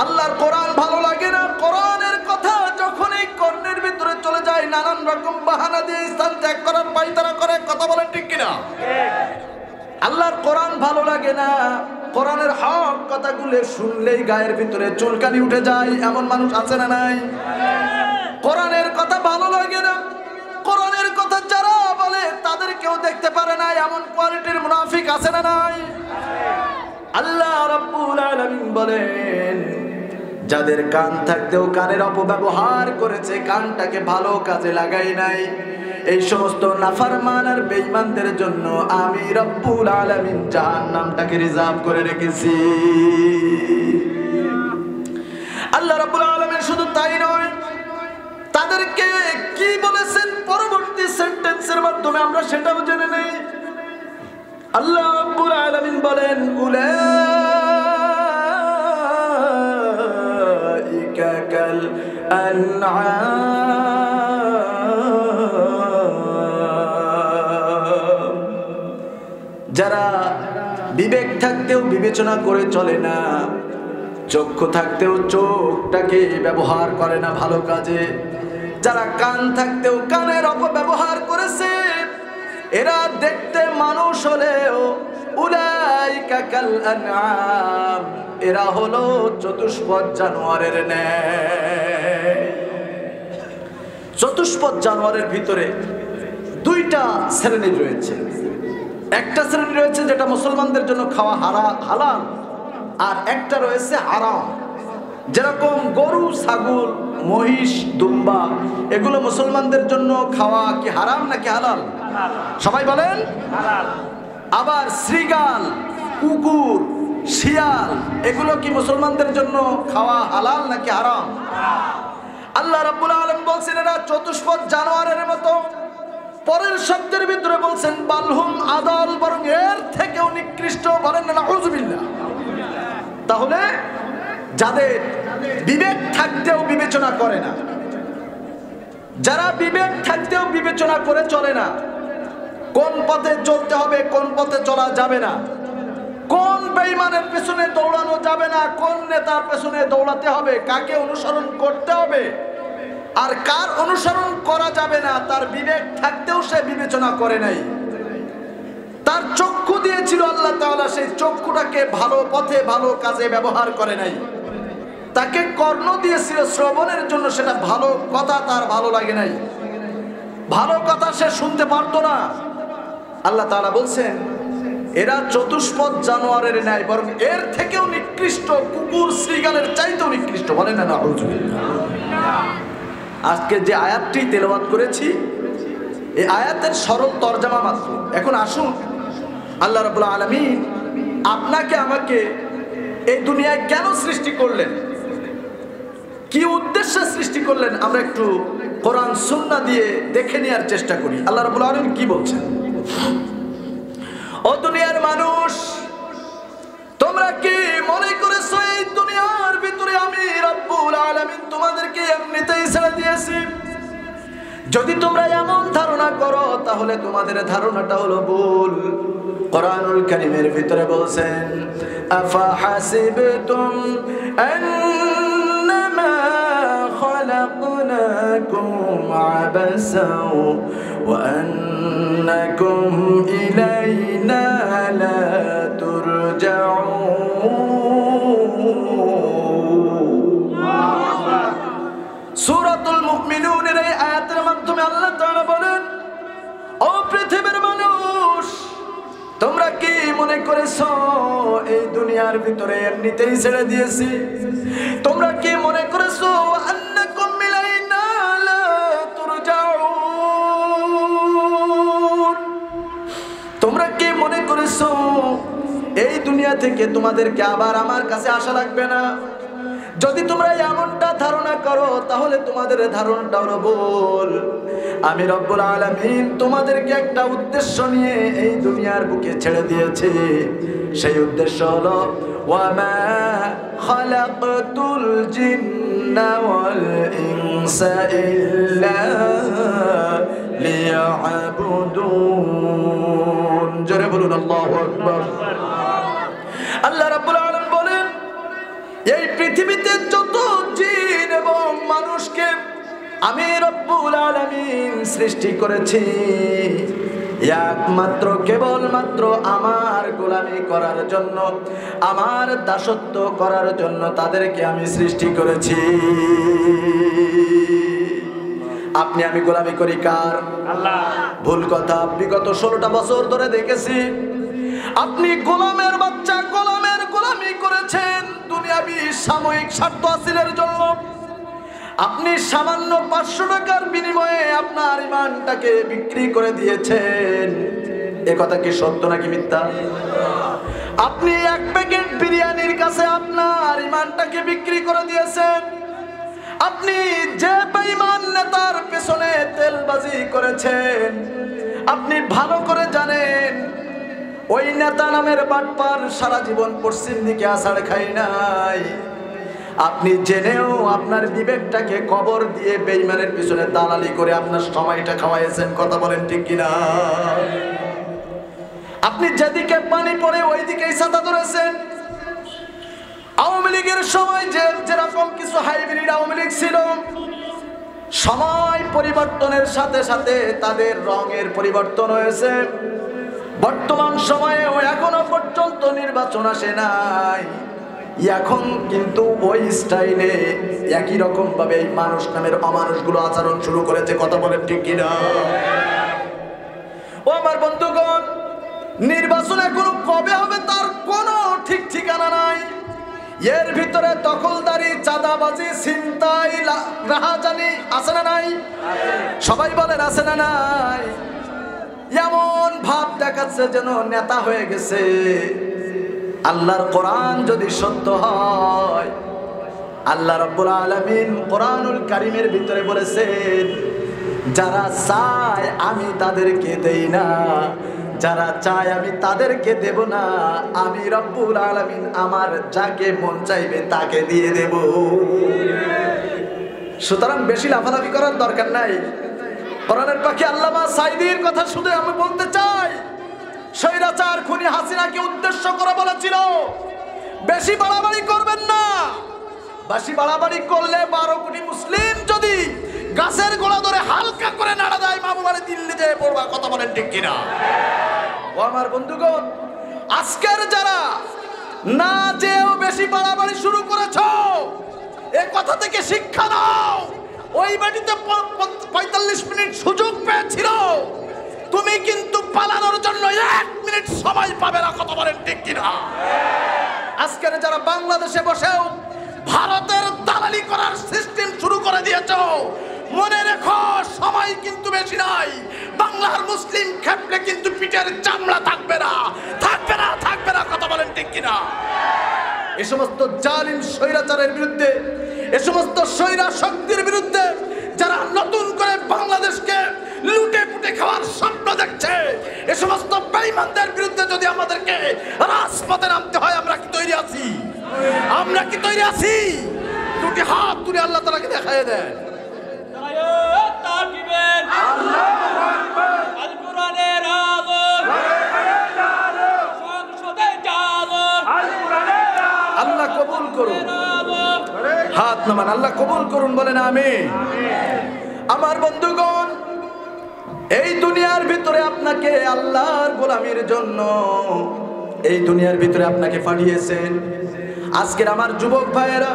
আল্লাহর কোরআন ভালো লাগে না, কোরআনের কথা যখন এই কর্ণের ভিতরে চলে যায় নানান রকম বাহানা দিয়ে স্থান ত্যাগ করার পায়তারা করে। কথা বলেন ঠিক কিনা? আল্লাহর কোরআন ভালো লাগে না, কোরআনের হক কথাগুলো শুনলেই গায়ের ভিতরে চুলকানি উঠে যায়, এমন মানুষ আছে না নাই? কোরআনের কথা ভালো লাগে না, কোরআনের কথা যারা বলে তাদের কেউ দেখতে পারে না, এমন কোয়ালিটির মুনাফিক আছে না নাই? আল্লাহ রাব্বুল আলামিন বলেন, যাদের কান থাকতেও কানের অপব্যবহার করেছে, কানটাকে ভালো কাজে লাগাই নাই, এই সমস্ত নাফরমান আর বেঈমানদের জন্য আমি রব্বুল আলামিন জাহান্নামটাকে রিজার্ভ করে রেখেছি। আল্লাহ রাব্বুল আলামিন শুধু তাই নয়, তাদেরকে কি বলেছেন পরবর্তী সেন্টেন্সের মাধ্যমে আমরা সেটাও জেনে নেই। আল্লাহ রাব্বুল আলামিন বলেন, উলাইকা কাল আনআম, যারা বিবেক থাকতেও বিবেচনা করে চলে না, চক্ষু থাকতেও চোখটাকে ব্যবহার করে না ভালো কাজে, যারা কান থাকতেও কানের অপব্যবহার করেছে, এরা দেখতে মানুষ হলেও উলাইকা কাল আনআম, এরা হলো চতুষ্পদ জানোয়ারের ন্যায়। চতুষ্পদ জানোয়ারের ভিতরে 2টা শ্রেণী রয়েছে। একটা শ্রেণী রয়েছে যেটা মুসলমানদের জন্য খাওয়া হালাল, আর একটা রয়েছে হারাম। যেরকম গরু, ছাগল, মহিষ, দুম্বা, এগুলো মুসলমানদের জন্য খাওয়া কি হারাম নাকি হালাল? সবাই বলেন হালাল। আবার শ্রীগাল, কুকুর, শিয়াল, এগুলো কি মুসলমানদের জন্য খাওয়া হালাল নাকি হারাম? আল্লাহ রাব্বুল আলামিন বলছেন এরা চতুষ্পদ জানোয়ারের মতো। পরের শব্দের ভিতরে বলছেন বালহুম আদাল, বরং এর থেকেও নিকৃষ্ট। বলেন না নাউযুবিল্লাহ। তাহলে যাদের বিবেক থাকতেও বিবেচনা করে না, যারা বিবেক থাকতেও বিবেচনা করে চলে না, কোন পথে চলতে হবে, কোন পথে চলা যাবে না, কোন বেঈমানের পেছনে দৌড়ানো যাবে না, কোন নেতার পেছনে দৌড়াতে হবে, কাকে অনুসরণ করতে হবে আর কার অনুসরণ করা যাবে না, তার বিবেক থাকতেও সে বিবেচনা করে নাই। তার চক্ষু দিয়েছিল আল্লাহ তাআলা, সেই চক্ষুটাকে ভালো পথে ভালো কাজে ব্যবহার করে নাই। তাকে কর্ণ দিয়েছিল শ্রবণের জন্য, সেটা ভালো কথা তার ভালো লাগে নাই, ভালো কথা সে শুনতে পারতো না। আল্লাহ তাআলা বলছেন এরা চতুষ্পদ জানোয়ারের ন্যায়, বরং এর থেকেও নিকৃষ্ট, কুকুর শ্রীগালের চাইতেও নিকৃষ্ট। বলেন না নাউযুবিল্লাহ। আজকে যে আয়াতটি তেলাওয়াত করেছি, এই আয়াতের সরল তরজমা মাত্র। এখন আসুন, আল্লাহ রাব্বুল আলামিন আপনাকে আমাকে এই দুনিয়ায় কেন সৃষ্টি করলেন, কি উদ্দেশ্যে সৃষ্টি করলেন, আমরা একটু কোরআন সুন্নাহ দিয়ে দেখে নেওয়ার চেষ্টা করি। আল্লাহ রাব্বুল আলামিন কি বলছেন? ও দুনিয়ার মানুষ, তোমরা কি মনে করেছো এই দুনিয়ার ভিতরে আমি রব্বুল আলামিন তোমাদেরকে এমনিতেই ছেড়ে দিয়েছি? যদি তোমরা এমন ধারণা করো তাহলে তোমাদের ধারণাটা হলো ভুল। কোরআনুল কারীমের ভিতরে বলছেন আফা হাসিবতুম আন্নামা খালাকনা أنكم عبسا وأنكم إلينا لا ترجعون সূরাতুল মুমিনুনের এই আয়াতের মাধ্যমে আল্লাহ তাআলা বলেন, ও পৃথিবীর মানুষ, তোমরা কি মনে করেছো এই দুনিয়ার ভিতরে এমনিতেই ছেড়ে দিয়েছি? তোমরা কি মনে করেছো আন্নাকুম মিলাইনা লা তুরজাউন? তোমরা কি মনে করেছো এই দুনিয়া থেকে তোমাদেরকে আবার আমার কাছে আসা লাগবে না? যদি তোমরা এমনটা ধারণা করো তাহলে তোমাদের ধারণাটা হলো ভুল। আমি রব্বুল আলামিন তোমাদেরকে একটা উদ্দেশ্য নিয়ে এই দুনিয়ার বুকে ছেড়ে দিয়েছি। সেই উদ্দেশ্য হলো ওয়ামা খালাকতুল জিন্না ওয়াল ইনসা ইল্লা লিয়াবুদুন। জোরে বলুন আল্লাহু আকবার। আল্লাহ রাব্বুল আলামিন বলেন, এই পৃথিবীতে যত জিন এবং মানুষকে আমি রব্বুল আলামিন সৃষ্টি করেছি একমাত্র কেবলমাত্র আমার গোলামি করার জন্য, আমার দাসত্ব করার জন্য তাদেরকে আমি সৃষ্টি করেছি। আপনি আমি গোলামি করি কার? আল্লাহ। ভুল কথা। বিগত 16টা বছর ধরে দেখেছি আপনি গোলামের বাচ্চা, গোলামের গোলামি করেছেন দুনিয়াবি সাময়িক স্বার্থ হাসিলের জন্য। আপনি সামান্য 500 টাকার বিনিময়ে আপনার ইমানটাকে বিক্রি করে দিয়েছেন। এ কথা কি সত্য নাকি মিথ্যা? আপনি এক প্যাকেট বিরিয়ানির কাছে আপনার ইমানটাকে বিক্রি করে দিয়েছেন। আপনি যে বেঈমান নেতার পেছনে তেলবাজি করেছেন, আপনি ভালো করে জানেন ওই নেতা নামের বাটপার সারা জীবন পশ্চিম দিকে আষাঢ় খাই নাই। আপনি জেনেও আপনার বিবেকটাকে কবর দিয়ে বেঈমানের পিছনে দালালি করে আপনার সময়টা খাওয়াইছেন। কথা বলেন ঠিক কিনা? আপনি যেদিকে পানি পড়ে ওই দিকেই ছাতা ধরেছেন। আওয়ামী লীগের সময় যেরকম কিছু হাইব্রিড আওয়ামী লীগ ছিল, সময় পরিবর্তনের সাথে সাথে তাদের রঙের পরিবর্তন হয়েছে। বর্তমান সময়ে এখনো পর্যন্ত নির্বাচন আসে নাই, এখন কিন্তু ওই স্টাইলে একই রকম ভাবে এই মানুষ নামের অমানুষগুলো আচরণ শুরু করেছে। কথা বলেন ঠিক কিনা? ও আমার বন্ধুগণ, নির্বাচন এখনো কবে হবে তার কোনো ঠিক ঠিকানা নাই। এর ভিতরে দখলদারি, চাঁদাবাজি, ছিনতাই, রাহাজানি আছে না নাই? সবাই বলেন আছে না নাই? এমন ভাব দেখাচ্ছে যেন নেতা হয়ে গেছে। আল্লাহর কোরআন যদি সত্য হয়, আল্লাহ রাব্বুল আলামিন কোরআনুল কারীমের ভিতরে বলেছেন, যারা চায় আমি তাদেরকে দেই না, যারা চায় আমি তাদেরকে দেব না। আমি রব্বুল আলামিন আমার যাকে মন চাইবে তাকে দিয়ে দেব। সুতরাং বেশি লাফালাফি করার দরকার নাই। কোরআনের পাখি আল্লামা সাঈদীর কথা শুধু আমি বলতে চাই, স্বৈরাচার খুনি হাসিনাকে উদ্দেশ্য করে বলেছিল, বেশি বাড়াবাড়ি করবেন না। বেশি বাড়াবাড়ি করলে 12 কোটি মুসলিম যদি গাছের গোড়া ধরে হালকা করে নাড়া দেয়, মামু বাড়ি দিল্লি যেয়ে পড়বা। কথা বলেন ঠিক কিনা? ও আমার বন্ধুগণ, আজকের যারা না যেও বেশি বাড়াবাড়ি শুরু করেছো, এই কথা থেকে শিক্ষা নাও। ওই বাড়িতে 45 মিনিট সুযোগ পেয়েছিল, তুমি কিন্তু পালানোর জন্য 1 মিনিট সময় পাবে না। কথা বলেন ঠিক কিনা? আজকের যারা বাংলাদেশে বসেও ভারতের দালালি করার সিস্টেম শুরু করে দিয়েছো, মনে রেখো সময় কিন্তু বেশি নাই। বাংলার মুসলিম খেপলে কিন্তু পিঠের চামড়া থাকবে না, থাকবে না, থাকবে না। কথা বলেন ঠিক কিনা? এই সমস্ত জালিম স্বৈরাচারের বিরুদ্ধে, এই সমস্ত স্বৈরা শক্তির বিরুদ্ধে যারা নতুন করে বাংলাদেশকে লুটে পুটে খাওয়ার স্বপ্ন দেখছে, এই সমস্ত বেঈমানদের বিরুদ্ধে যদি আমাদেরকে রাজপথে নামতে হয়, আমরা কি তৈরি আছি? আমরা কি তৈরি আছি? দুটি হাত তুলে আল্লাহ তাআলাকে দেখায় দেন। আল্লাহ কবুল করুন। হাত নামান, আল্লাহ কবুল করুন, বলেন আমিন। আমার বন্ধুগণ, এই দুনিয়ার ভিতরে আপনাকে আল্লাহর গোলামির জন্য এই দুনিয়ার ভিতরে আপনাকে পাঠিয়েছেন। আজকের আমার যুবক ভাইয়েরা,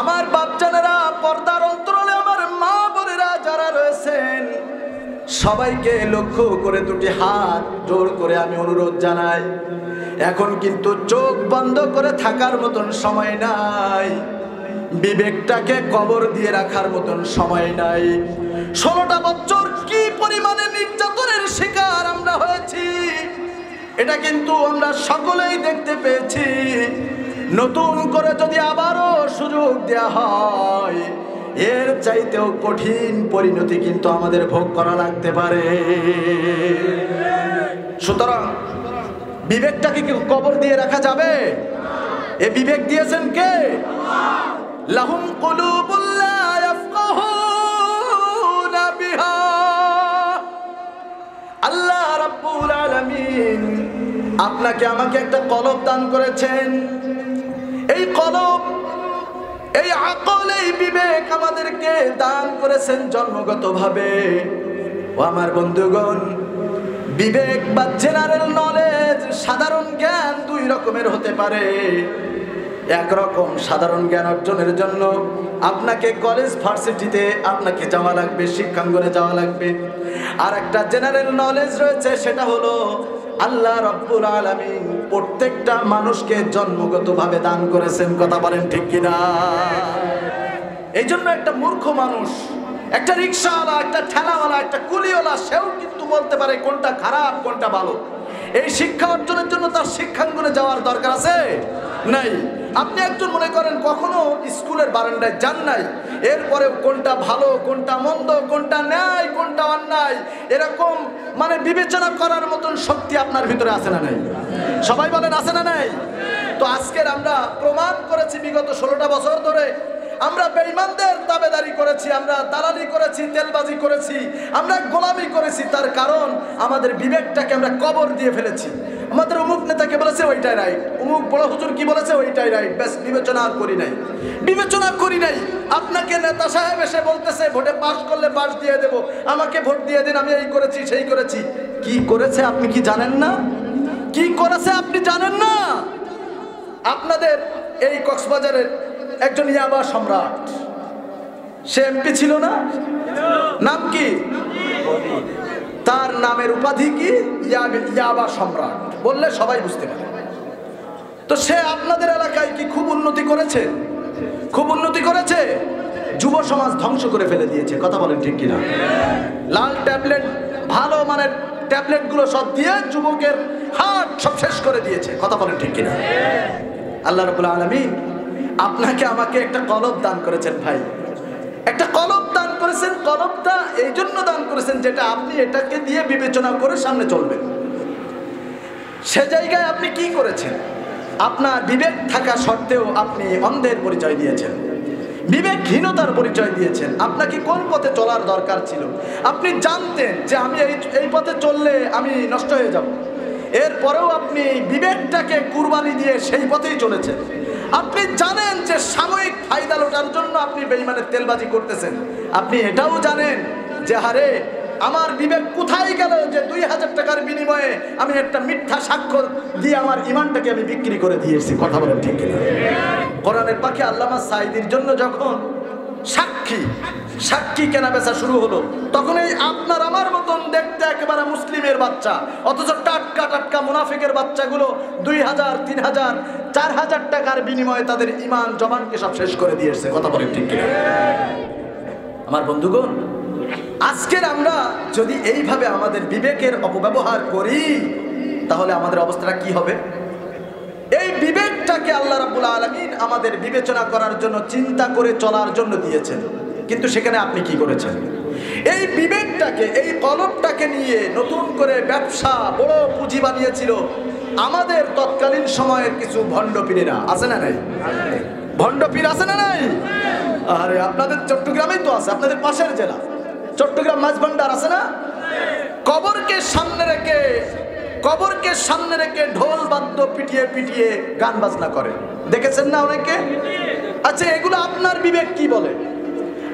আমার বাপজানেরা, পর্দার অন্তরালে আমার মা বোনেরা যারা রয়েছেন, সবাইকে লক্ষ্য করে দুটি হাত জোড় করে আমি অনুরোধ জানাই, এখন কিন্তু চোখ বন্ধ করে থাকার মতন সময় নাই, বিবেকটাকে কবর দিয়ে রাখার মতন সময় নাই। 16টা বছর কি পরিমাণে নির্যাতনের শিকার আমরা হয়েছি, এটা কিন্তু আমরা সকলেই দেখতে পেয়েছি। নতুন করে যদি আবারও সুযোগ দেয়া হয়, এর চাইতেও কঠিন পরিণতি কিন্তু আমাদের ভোগ করা লাগতে পারে। সুতরাং বিবেকটাকে কি কবর দিয়ে রাখা যাবে? এ বিবেক দিয়েছেন কে? লাহুম কুলুবুল লা ইয়াফকাহুনা বিহা। আল্লাহ রাব্বুল আলামিন আপনাকে আমাকে একটা কলব দান করেছেন। এই কলব, এই আকল, এই বিবেক আমাদেরকে দান করেছেন জন্মগতভাবে। ও আমার বন্ধুগণ, বিবেক বা জেনারেল নলেজ, সাধারণ জ্ঞান দুই রকমের হতে পারে। একরকম সাধারণ জ্ঞান অর্জনের জন্য আপনাকে কলেজ ভার্সিটিতে আপনাকে যাওয়া লাগবে, শিক্ষাঙ্গনে যাওয়া লাগবে। আর একটা জেনারেল নলেজ রয়েছে, সেটা হলো আল্লাহ রাব্বুল আলামিন প্রত্যেকটা মানুষকে জন্মগতভাবে দান করেছেন। কথা বলেন ঠিক কিনা? এই জন্য একটা মূর্খ মানুষ, একটা রিক্সাওয়ালা, একটা ঠেলাওয়ালা, একটা কুলিওয়ালা, সেও কিন্তু বলতে পারে কোনটা খারাপ কোনটা ভালো। এই শিক্ষা অর্জনের জন্য তার শিক্ষাঙ্গনে যাওয়ার দরকার আছে নাই। আপনি একজন মনে করেন কখনো স্কুলের বারান্দায় যান নাই, এরপরে কোনটা ভালো কোনটা মন্দ, কোনটা ন্যায় কোনটা অন্যায়, এরকম মানে বিবেচনা করার মতন শক্তি আপনার ভিতরে আছে না নাই? সবাই বলেন আছে না নাই? তো আজকের আমরা প্রমাণ করেছি, বিগত 16টা বছর ধরে আমরা বেঈমানদের তাবেদারি করেছি, আমরা দালালি করেছি, তেলবাজি করেছি, আমরা গোলামি করেছি। তার কারণ আমাদের বিবেকটাকে আমরা কবর দিয়ে ফেলেছি। আমাদের অমুক নেতাকে বলেছে ওইটাই রাইট, অমুক বড় হুজুর কি বলেছে ওইটাই রাইট, ব্যাস বিবেচনা আর করি নাই, বিবেচনা করি নাই। আপনাকে নেতা সাহেব এসে বলতেছে ভোটে পাস করলে পাস দিয়ে দেব, আমাকে ভোট দিয়ে দিন, আমি এই করেছি সেই করেছি। কি করেছে আপনি কি জানেন না? কি করেছে আপনি জানেন না? আপনাদের এই কক্সবাজারের একজন ইয়াবা সম্রাট, সে এমপি ছিল না? নাম কি? তার নামের উপাধি কি? ইয়াবা সম্রাট বললে সবাই বুঝতে পারে। তো সে আপনাদের এলাকায় কি খুব উন্নতি করেছে? খুব উন্নতি করেছে? যুব সমাজ ধ্বংস করে ফেলে দিয়েছে। কথা বলেন ঠিক কিনা? লাল ট্যাবলেট, ভালো মানের ট্যাবলেট গুলো সব দিয়ে যুবকের হার্ট সব শেষ করে দিয়েছে। কথা বলেন ঠিক কিনা? আল্লাহ রাব্বুল আলামিন আপনাকে আমাকে একটা কলব দান করেছেন ভাই, একটা কলব দান করেছেন। কলবটা এই জন্য দান করেছেন যেটা আপনি এটাকে দিয়ে বিবেচনা করে সামনে চলবেন। সে জায়গায় আপনি কি করেছেন? আপনার বিবেক থাকা সত্ত্বেও আপনি অন্ধের পরিচয় দিয়েছেন, বিবেকহীনতার পরিচয় দিয়েছেন। আপনাকে কোন পথে চলার দরকার ছিল? আপনি জানতেন যে আমি এই পথে চললে আমি নষ্ট হয়ে যাব, এরপরেও আপনি বিবেকটাকে কুরবানি দিয়ে সেই পথেই চলেছেন। আপনি জানেন যে সাময়িক ফায়দা লোটার জন্য আপনি বেঈমানের তেলবাজি করতেছেন। আপনি এটাও জানেন যে হারে আমার বিবেক কোথায় গেল যে 2000 টাকার বিনিময়ে আমি একটা মিথ্যা সাক্ষ্য দিয়ে আমার ঈমানটাকে আমি বিক্রি করে দিয়েছি। কথা বলেন ঠিক কিনা? কোরআনের পাখি আল্লামা সাঈদীর জন্য যখন সাক্ষী কেনা বেচা শুরু হলো, তখন এই আপনার আমার মতন দেখতে একেবারে মুসলিমের বাচ্চা, অথচ টাটকা মুনাফিকের বাচ্চাগুলো 2000, 3000, 4000 টাকার বিনিময়ে তাদের ঈমান জবানকে সব শেষ করে দিয়েছে। কথা বলেন ঠিক কিনা? আমার বন্ধুগণ, আজকের আমরা যদি এইভাবে আমাদের বিবেকের অপব্যবহার করি, তাহলে আমাদের অবস্থাটা কি হবে? এই বিবেকটাকে আল্লাহ রাব্বুল আলামিন আমাদের বিবেচনা করার জন্য, চিন্তা করে চলার জন্য দিয়েছেন, কিন্তু সেখানে আপনি কি করেছেন? এই বিবেকটাকে, এই কলবটাকে নিয়ে নতুন করে ব্যবসা, বড় পুঁজি বানিয়েছিল আমাদের তৎকালীন সময়ের কিছু ভণ্ড পীরেরা। আছে না নাই? ভণ্ড পীর আছে না নাই? আরে আপনাদের চট্টগ্রামেই তো আছে, আপনাদের পাশের জেলা চট্টগ্রাম মাঝভান্ডার আছে না? কবরকে সামনে রেখে ঢোল বাদ্য পিটিয়ে গান বাজনা করে, দেখেছেন না অনেকে? আচ্ছা, এগুলো আপনার বিবেক কি বলে?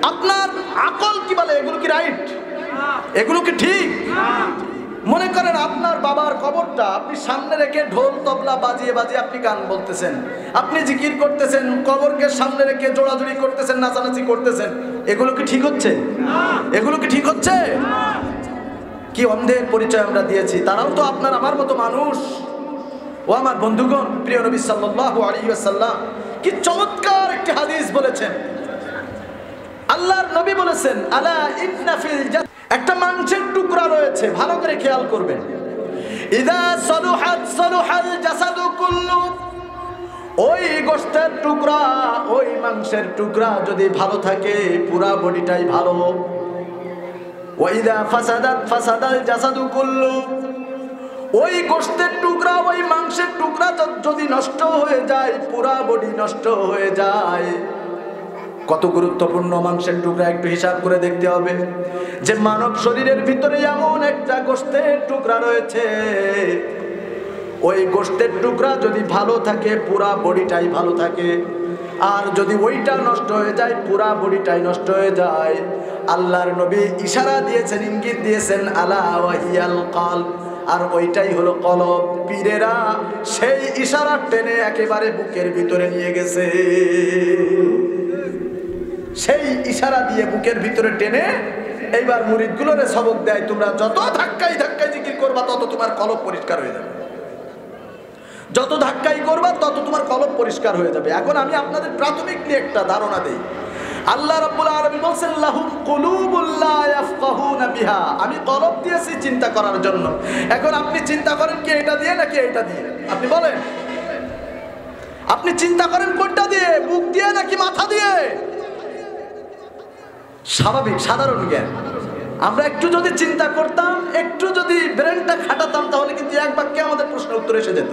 আপনার আকল কি বলে এগুলো কি রাইট? এগুলো কি ঠিক? মনে করেন আপনার বাবার কবরটা আপনি সামনে রেখে ঢোল তবলা বাজিয়ে বাজিয়ে আপনি গান বলতেছেন, আপনি জিকির করতেছেন, কবরকে সামনে রেখে জোড়াজুড়ি করতেছেন, নাচানাচি করতেছেন, এগুলো কি ঠিক হচ্ছে? এগুলো কি ঠিক হচ্ছে? কি অন্ধের পরিচয় আমরা দিয়েছি! তারাও তো আপনার আমার মতো মানুষ। ও আমার বন্ধুগণ, প্রিয় নবী সাল্লাল্লাহু আলাইহি ওয়াসাল্লাম কি চমৎকার একটি হাদিস বলেছেন। আল্লাহর নবী বলেছেন, আলা ইন্না ফিল জাসাদ, একটা মাংসের টুকরা রয়েছে, ভালো করে খেয়াল করবেন। ইযা সালুহাত সালুহাল জাসাদু কুল্লু, ওই গোশতের টুকরা, ওই মাংসের টুকরা যদি ভালো থাকে পুরা বডিটাই ভালো। ওয়া ইযা ফাসাদাত ফাসাদাল জাসাদু কুল্লু, ওই গোশতের টুকরা, ওই মাংসের টুকরা যদি নষ্ট হয়ে যায় পুরা বডি নষ্ট হয়ে যায়। কত গুরুত্বপূর্ণ মাংসের টুকরা একটু হিসাব করে দেখতে হবে যে মানব শরীরের ভিতরে এমন একটা গোশতের টুকরা রয়েছে, ওই গোশতের টুকরা যদি ভালো থাকে পুরা বডিটাই ভালো থাকে, আর যদি ওইটা নষ্ট হয়ে যায় পুরা বডিটাই নষ্ট হয়ে যায়। আল্লাহর নবী ইশারা দিয়েছেন, ইঙ্গিত দিয়েছেন, আলা ওয়াহিয়াল কলব, আর ওইটাই হলো কলব। পীরেরা সেই ইশারা টেনে একেবারে বুকের ভিতরে নিয়ে গেছে, সেই ইশারা দিয়ে বুকের ভিতরে টেনে এইবার মুরিদগুলোরে সবক দেয়, তোমরা যত ধাক্কাই ধাক্কাই জিকির করবা তত তোমার কলব পরিষ্কার হয়ে যাবে, যত ধাক্কাই করবা তত তোমার কলব পরিষ্কার হয়ে যাবে। এখন আমি আপনাদের প্রাথমিকলি একটা ধারণা দেই। আল্লাহ রাব্বুল আলামিন বলেন, লাহুম কুলুবুল লা ইয়াফকাহুনা বিহা, আমি কলব দিয়েছি চিন্তা করার জন্য। এখন আপনি চিন্তা করেন কি এটা দিয়ে নাকি এটা দিয়ে? আপনি বলেন, আপনি চিন্তা করেন কোনটা দিয়ে, বুক দিয়ে নাকি মাথা দিয়ে? স্বাভাবিক সাধারণ জ্ঞান। আমরা একটু যদি চিন্তা করতাম, একটু যদি ব্রেনটা খাটাতাম, তাহলে কিন্তু এক বাক্যে আমাদের প্রশ্ন উত্তর এসে যেত।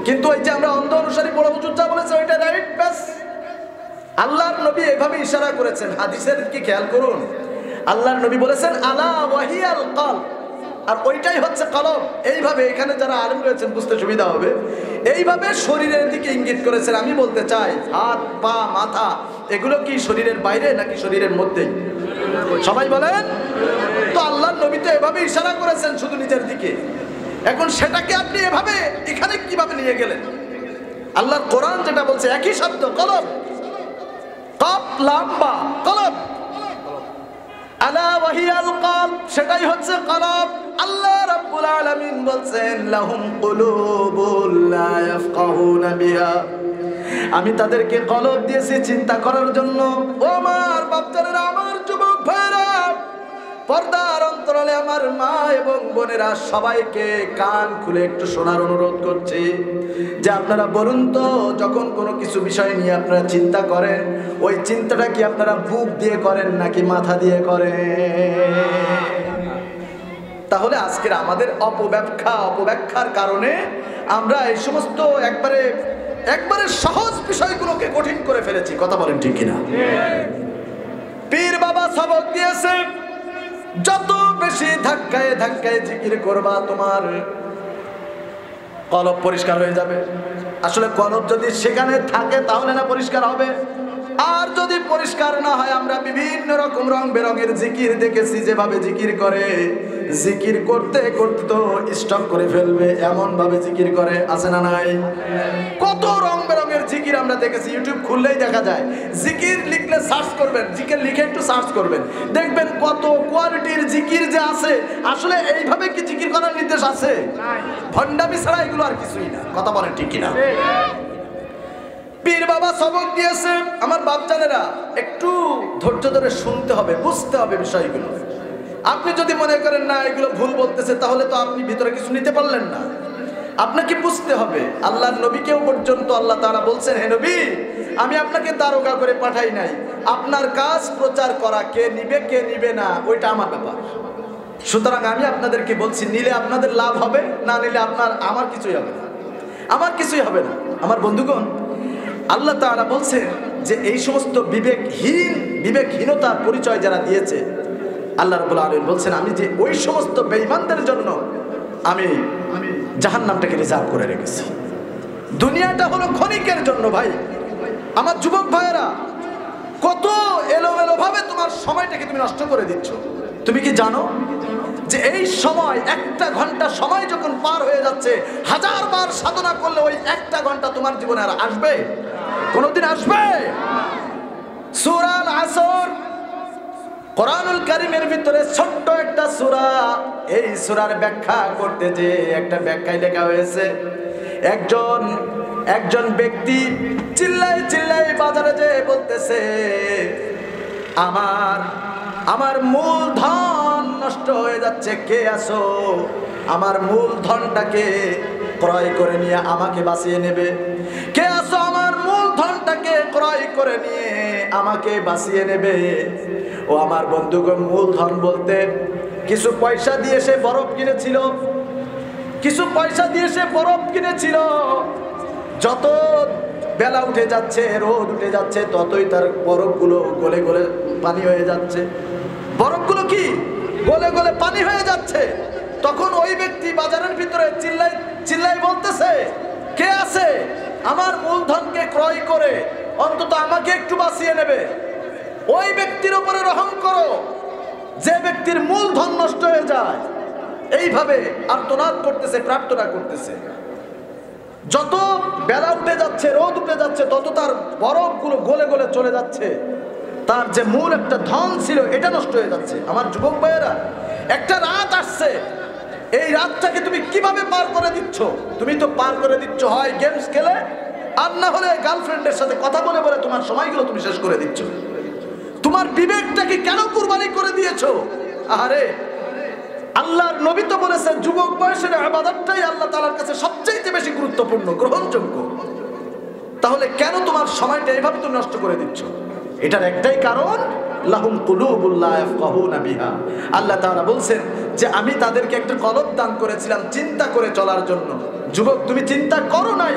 কিন্তু ওই যে আমরা অন্ধ অনুসারী বড় হুজুর যা বলেছে ওইটা রাইট, ব্যাস। আল্লাহর নবী এভাবে ইশারা করেছেন, হাদিসের কি খেয়াল করুন। আল্লাহর নবী বলেছেন, আলা ওয়াহিয়াল কলব, আর ওইটাই হচ্ছে কলব। এইভাবে এখানে যারা আলেম রয়েছেন বুঝতে সুবিধা হবে, এইভাবে শরীরের দিকে ইঙ্গিত করেছেন। আমি বলতে চাই, হাত পা মাথা এগুলো কি শরীরের বাইরে নাকি শরীরের মধ্যেই? সবাই বলেন তো। আল্লাহর নবী তো এভাবে ইশারা করেছেন শুধু নিজের দিকে। এখন সেটাকে আপনি এভাবে এখানে কিভাবে নিয়ে গেলেন? আল্লাহর কোরআন যেটা বলছে একই শব্দ, কলব, কফ লাম বা, কলব, আলা ওয়াহিয়াল কলব, সেটাই হচ্ছে কলব। আল্লাহ রাব্বুল আলামিন বলছেন, লাহুম কুলুবুল লা ইয়াফকাহুনা বিহা, আমি তাদেরকে কলব দিয়েছি চিন্তা করার জন্য। ও আমার বাপজানেরা, আমার যুবক ভাইরা, পর্দার অন্তরালে আমার মা এবং বোনেরা, সবাইকে কান খুলে একটু শোনার অনুরোধ করছি যে আপনারা বলুন তো, যখন কোনো কিছু বিষয় নিয়ে আপনারা চিন্তা করেন, ওই চিন্তাটা কি আপনারা বুক দিয়ে করেন নাকি মাথা দিয়ে করেন? তাহলে আজকের আমাদের অপব্যাখ্যার কারণে আমরা এই সমস্ত একবারে সহজ বিষয়গুলোকে কঠিন করে ফেলেছি। কথা বলেন ঠিক কিনা? পীর বাবা সবক দিয়েছে, যত বেশি ধাক্কায় ধাক্কায় জিকির করবা তোমার কলব পরিষ্কার হয়ে যাবে। আসলে কলব যদি সেখানে থাকে তাহলে না পরিষ্কার হবে, আর যদি পরিষ্কার না হয়, আমরা বিভিন্ন রকম রং বেরঙের জিকির দেখেছি, যেভাবে জিকির করে, জিকির করতে করতে তো স্টপ করে ফেলবে এমন ভাবে জিকির করে, আছে না নাই? কত রং বেরঙের জিকির আমরা দেখেছি, ইউটিউব খুললেই দেখা যায়। জিকির লিখলে সার্চ করবেন, জিকির লিখে একটু সার্চ করবেন, দেখবেন কত কোয়ালিটির জিকির যে আছে। আসলে এইভাবে কি জিকির করার নির্দেশ আছে? ভণ্ডামি ছাড়া এগুলো আর কিছুই না। কথা বলেন ঠিক কিনা? পীর বাবা সবক দিয়েছে, আমার বাপজানেরা একটু ধৈর্য ধরে শুনতে হবে, বুঝতে হবে বিষয়গুলো। আপনি যদি মনে করেন না এগুলো ভুল বলতেছে, তাহলে তো আপনি ভিতরে কিছু নিতে পারলেন না। আপনাকে বুঝতে হবে। আল্লাহর নবীকেও পর্যন্ত আল্লাহ তাআলা বলছেন, হে নবী, আমি আপনাকে দারোগা করে পাঠাই নাই, আপনার কাজ প্রচার করা, কে নিবে কে নিবে না ওইটা আমার ব্যাপার। সুতরাং আমি আপনাদেরকে বলছি, নিলে আপনাদের লাভ হবে, না নিলে আমার কিছুই হবে না, আমার কিছুই হবে না। আমার বন্ধুগণ, আল্লাহ তাআলা বলছেন যে এই সমস্ত বিবেকহীনতার পরিচয় যারা দিয়েছে, আল্লাহ রাব্বুল আলামিন বলছেন, আমি যে ওই সমস্ত বেঈমানদের জন্য আমি জাহান্নামটাকে রিজার্ভ করে কত এলোমেলো ভাবে তোমার সময়টাকে তুমি নষ্ট করে দিচ্ছ। তুমি কি জানো যে এই সময় 1 ঘন্টা সময় যখন পার হয়ে যাচ্ছে, 1000 বার সাধনা করলে ওই 1 ঘন্টা তোমার জীবনে আর আসবে? কোনদিন আসবে? সূরা আল আসর কোরআনুল কারীমের ভিতরে ছোট্ট একটা সূরা, এই সূরার ব্যাখ্যা করতে যে একটা ব্যাখ্যায় লেখা হয়েছে, একজন ব্যক্তি চিল্লাই বাজারে যে বলতেছে, আমার মূলধন নষ্ট হয়ে যাচ্ছে, কে আছো আমার মূলধনটাকে ক্রয় করে নিয়ে আমাকে বাঁচিয়ে নেবে? কে আছো আমার মূলধনটাকে ক্রয় করে নিয়ে আমাকে বাঁচিয়ে নেবে? ও আমার বন্ধুগণ, মূলধন বলতে কিছু পয়সা দিয়ে সে বরফ কিনেছিল, যত বেলা উঠে যাচ্ছে, রোদ উঠে যাচ্ছে, ততই তার বরফগুলো গলে গলে পানি হয়ে যাচ্ছে। বরফগুলো কি গলে গলে পানি হয়ে যাচ্ছে। তখন ওই ব্যক্তি বাজারের ভিতরে চিল্লাই বলতেছে, কে আছে আমার মূলধনকে ক্রয় করে অন্তত আমাকে একটু বাঁচিয়ে নেবে? ওই ব্যক্তির উপরে রহম করো যে ব্যক্তির মূলধন নষ্ট হয়ে যায়। এইভাবে আর্তনাদ করতেছে, প্রার্থনা করতেছে। যত বেলা উঠে যাচ্ছে, রোদ উঠে যাচ্ছে, তত তার বরফগুলো গলে গলে চলে যাচ্ছে, তার যে মূল একটা ধন ছিল এটা নষ্ট হয়ে যাচ্ছে। আমার যুবক ভাইয়েরা, একটা রাত আসছে, এই রাতটাকে তুমি কিভাবে পার করে দিচ্ছ? তুমি তো পার করে দিচ্ছ হয় গেমস খেলে, আর না হলে গার্লফ্রেন্ডের সাথে কথা বলে বলে তোমার সময়গুলো তুমি শেষ করে দিচ্ছ। তোমার বিবেকটাকে কেন কুরবানি করে দিয়েছো? আরে আল্লাহর নবী তো বলেছেন, যুবক বয়সের ইবাদতটাই আল্লাহ তাআলার কাছে সবচেয়ে বেশি গুরুত্বপূর্ণ, গ্রহণযোগ্য। তাহলে কেন তোমার সময়টা এইভাবে তুমি নষ্ট করে দিচ্ছ? এটার একটাই কারণ, লাহুম কুলুবুল লা ইয়াফকাহুনা বিহা। আল্লাহ তাআলা বলছেন যে আমি তাদেরকে একটা কলব দান করেছিলাম চিন্তা করে চলার জন্য। যুবক, তুমি চিন্তা করো নাই,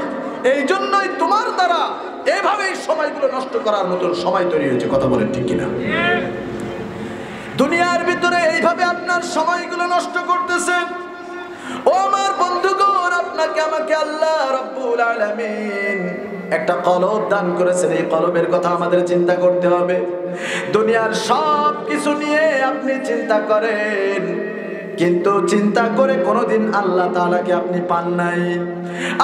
এই জন্যই তোমার দ্বারা এভাবেই সময়গুলো নষ্ট করার মতো সময় তৈরি হয়েছে। কথা বলেন ঠিক কিনা? দুনিয়ার ভিতরে এইভাবে আপনার সময়গুলো নষ্ট করতেছেন। ও আমার বন্ধুগণ, আপনাকে আমাকে আল্লাহ রাব্বুল আলামিন একটা কলব দান করেছেন। এই কলবের কথা আমাদের চিন্তা করতে হবে। দুনিয়ার সব কিছু নিয়ে আপনি চিন্তা করেন, কিন্তু চিন্তা করে কোনোদিন আল্লাহ তাআলাকে আপনি পান নাই।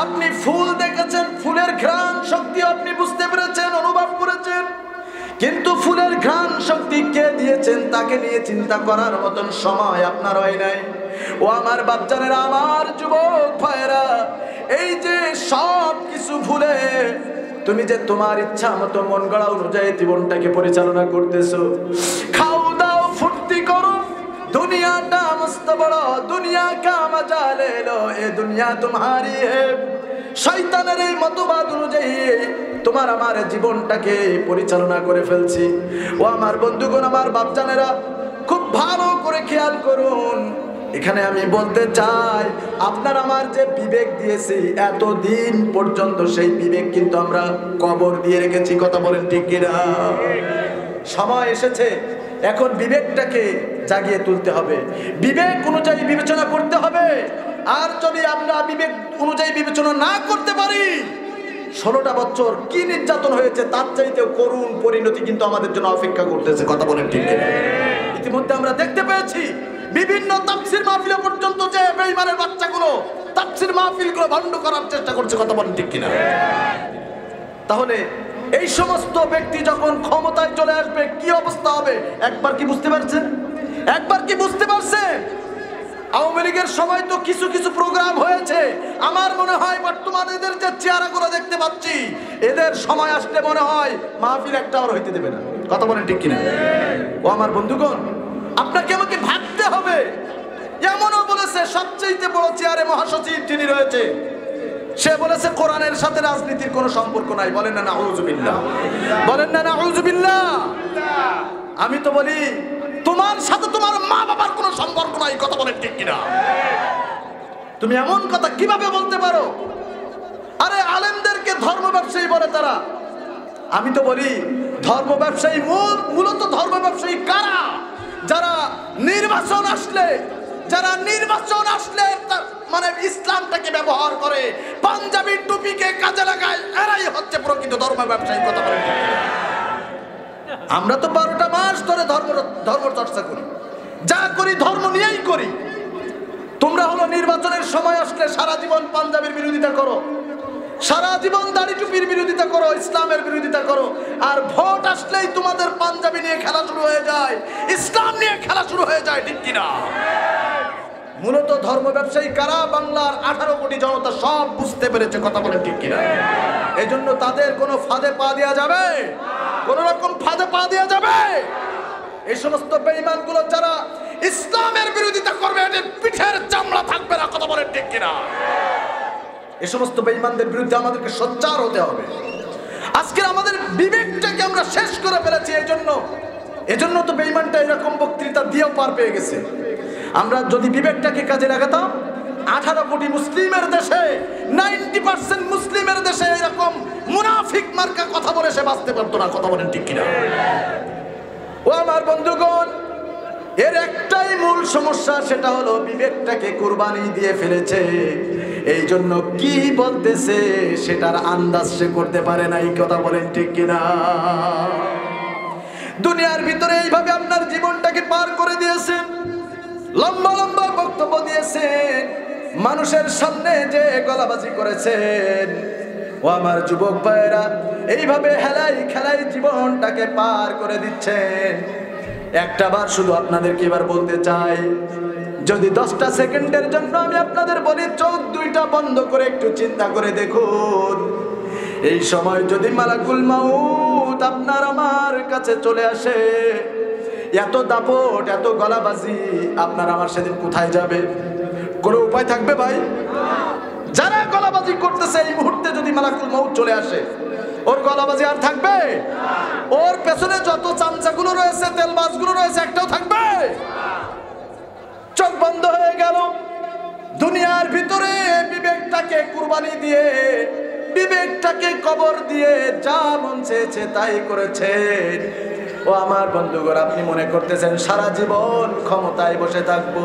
আপনি ফুল দেখেছেন, ফুলের ঘ্রাণ শক্তি আপনি বুঝতে পেরেছেন, অনুভব করেছেন, কিন্তু ফুলের ঘ্রাণ শক্তি কে দিয়েছেন তাকে নিয়ে চিন্তা করার মতন সময় আপনার হয় নাই। ও আমার বাচ্চারা, আমার যুবক ভাইরা, এই যে সব কিছু ভুলে তুমি যে তোমার ইচ্ছা মতো মন গড়া অনুযায়ী জীবনটাকে পরিচালনা করতেছো, খাও দাও ফুর্তি করো, দুনিয়াটা মস্ত বড়, দুনিয়া কা মজা লে লো, এ দুনিয়া তোমারি হে। শয়তানের এই মতবাদ অনুযায়ী তোমার আমার জীবনটাকে পরিচালনা করে ফেলছি। ও আমার বন্ধুগণ, আমার বাপজানেরা, খুব ভালো করে খেয়াল করুন। এখানে আমি বলতে চাই, আপনার আমার যে বিবেক দিয়েছি এতদিন পর্যন্ত, সেই বিবেক কিন্তু আমরা কবর দিয়ে রেখেছি। কথা বলেন ঠিক কিনা? সময় এসেছে এখন বিবেকটাকে জাগিয়ে তুলতে হবে, বিবেক অনুযায়ী বিবেচনা করতে হবে। আর যদি আমরা বিবেক অনুযায়ী বিবেচনা না করতে পারি, 16টা বছর কি নির্যাতন হয়েছে তার চাইতেও করুণ পরিণতি কিন্তু আমাদের জন্য অপেক্ষা করতেছে। কথা বলেন ঠিক কিনা? ইতিমধ্যে আমরা দেখতে পেয়েছি বিভিন্ন তাফসীর মাহফিলে পর্যন্ত যে বেঈমানের বাচ্চাগুলো তাফসীর মাহফিলগুলো ভণ্ড করার চেষ্টা করছে। কথা বলেন ঠিক কিনা? তাহলে এই সমস্ত ব্যক্তি যখন ক্ষমতায় চলে আসবে কি অবস্থা হবে একবার কি বুঝতে পারছেন? আওয়ামী লীগের সময় তো কিছু কিছু প্রোগ্রাম হয়েছে, আমার মনে হয় বর্তমানে এদের যে চেহারাগুলো দেখতে পাচ্ছি, এদের সময় আসলে মনে হয় মাহফিল একটা আর হইতে দেবে না। কথা বলেন ঠিক কিনা? ও আমার বন্ধুগণ, আপনাকে আমাকে ভাবতে হবে। এমনও বলেছে সবচেয়ে বড় চেয়ারে মহাসচিব যিনি রয়েছে, সে বলেছে কোরআনের সাথে রাজনীতির কোনো সম্পর্ক নাই। বলেন না নাউযুবিল্লাহ? বলেন না নাউযুবিল্লাহ? আমি তো বলি তোমার সাথে তোমার মা বাবার কোনো সম্পর্ক নাই। কথা বলেন ঠিক কিনা? তুমি এমন কথা কিভাবে বলতে পারো? আরে আলেমদেরকে ধর্ম ব্যবসায়ী বলে তারা। আমি তো বলি ধর্ম ব্যবসায়ী মূলত ধর্ম ব্যবসায়ী কারা? যারা নির্বাচন আসলে মানে ইসলামটাকে ব্যবহার করে, পাঞ্জাবি টুপিকে কাজে লাগায়, এরাই হচ্ছে প্রকৃত ধর্ম ব্যবসায়ী। কথা বলেন আমরা তো 12টা মাস ধরে ধর্ম চর্চা করি, যা করি ধর্ম নিয়েই করি। তোমরা হলো নির্বাচনের সময় আসলে সারা জীবন পাঞ্জাবির বিরোধিতা করো, সারা জীবন দাড়ি টুপির বিরোধিতা করো, ইসলামের বিরোধিতা করো, আর ভোট আসলেই তোমাদের পাঞ্জাবি নিয়ে খেলা শুরু হয়ে যায়, ইসলাম নিয়ে খেলা শুরু হয়ে যায়, ঠিক কিনা? মূলত ধর্ম ব্যবসায়ী কারা? বাংলার 18 কোটি জনতা সব বুঝতে পেরেছে, কথা বলে ঠিক কিনা? এই জন্য তাদের কোনো ফাঁদে পা দেওয়া যাবে, কোন রকম ফাঁদে পা দেওয়া যাবে? এই সমস্ত বেঈমানগুলো যারা ইসলামের বিরোধিতা করবে, এদের পিঠের চামড়া থাকবে না, কথা বলে ঠিক কিনা? এই সমস্ত বেঈমানদের বিরুদ্ধে আমাদেরকে সোচ্চার হতে হবে। আজকে আমাদের বিবেকটাকে আমরা শেষ করে ফেলেছি, এজন্য তো বেঈমানটা এরকম বক্তৃতা দিয়েও পার পেয়ে গেছে। আমরা যদি বিবেকটাকে কাজে লাগাতাম, 18 কোটি মুসলিমের দেশে, 90% মুসলিমের দেশে এরকম মুনাফিক মার্কা কথা বলে সে বাঁচতে পারতো না, কথা বলেন ঠিক কিনা? ও আমার বন্ধুগণ, এর একটাই মূল সমস্যা, সেটা হলো বিবেকটাকে কুরবানি দিয়ে ফেলেছে। এই জন্য কি বলতেছে সেটার আন্দাজ সে করতে পারে না, এই কথা বলেন ঠিক কিনা? দুনিয়ার ভিতরে এইভাবে আপনার জীবনটাকে পার করে দিয়েছেন, লম্বা লম্বা বক্তব্য দিয়েছেন, মানুষের সামনে যে গলাবাজি করেছেন। ও আমার যুবক ভাইয়েরা, এইভাবে হেলাই খেলাই জীবনটাকে পার করে দিচ্ছেন। একটা বার শুধু আপনাদেরকে এবার বলতে চাই, যদি 10টা সেকেন্ডের জন্য আমি আপনাদের বলি, চোখ দুইটা বন্ধ করে একটু চিন্তা করে দেখুন, এই সময় যদি মালাকুল মাউত আপনার আমার কাছে চলে আসে, এত দাপট, এত গলাবাজি, আপনার আমার সেদিন কোথায় যাবে? কোনো উপায় থাকবে ভাই? যারা গলাবাজি করতেছে, এই মুহূর্তে যদি মালাকুল মাউত চলে আসে, ওর গলাবাজি আর থাকবে? ওর পেছনে যত চামচাগুলো রয়েছে, তেলবাজগুলো রয়েছে, একটাও থাকবে? চোখ বন্ধ হয়ে গেল। দুনিয়ার ভিতরে বিবেকটাকে কুরবানি দিয়ে, বিবেকটাকে কবর দিয়ে যা মন চেয়েছে তাই করেছেন। ও আমার বন্ধুগণ, আপনি মনে করতেছেন সারা জীবন ক্ষমতায় বসে থাকবো,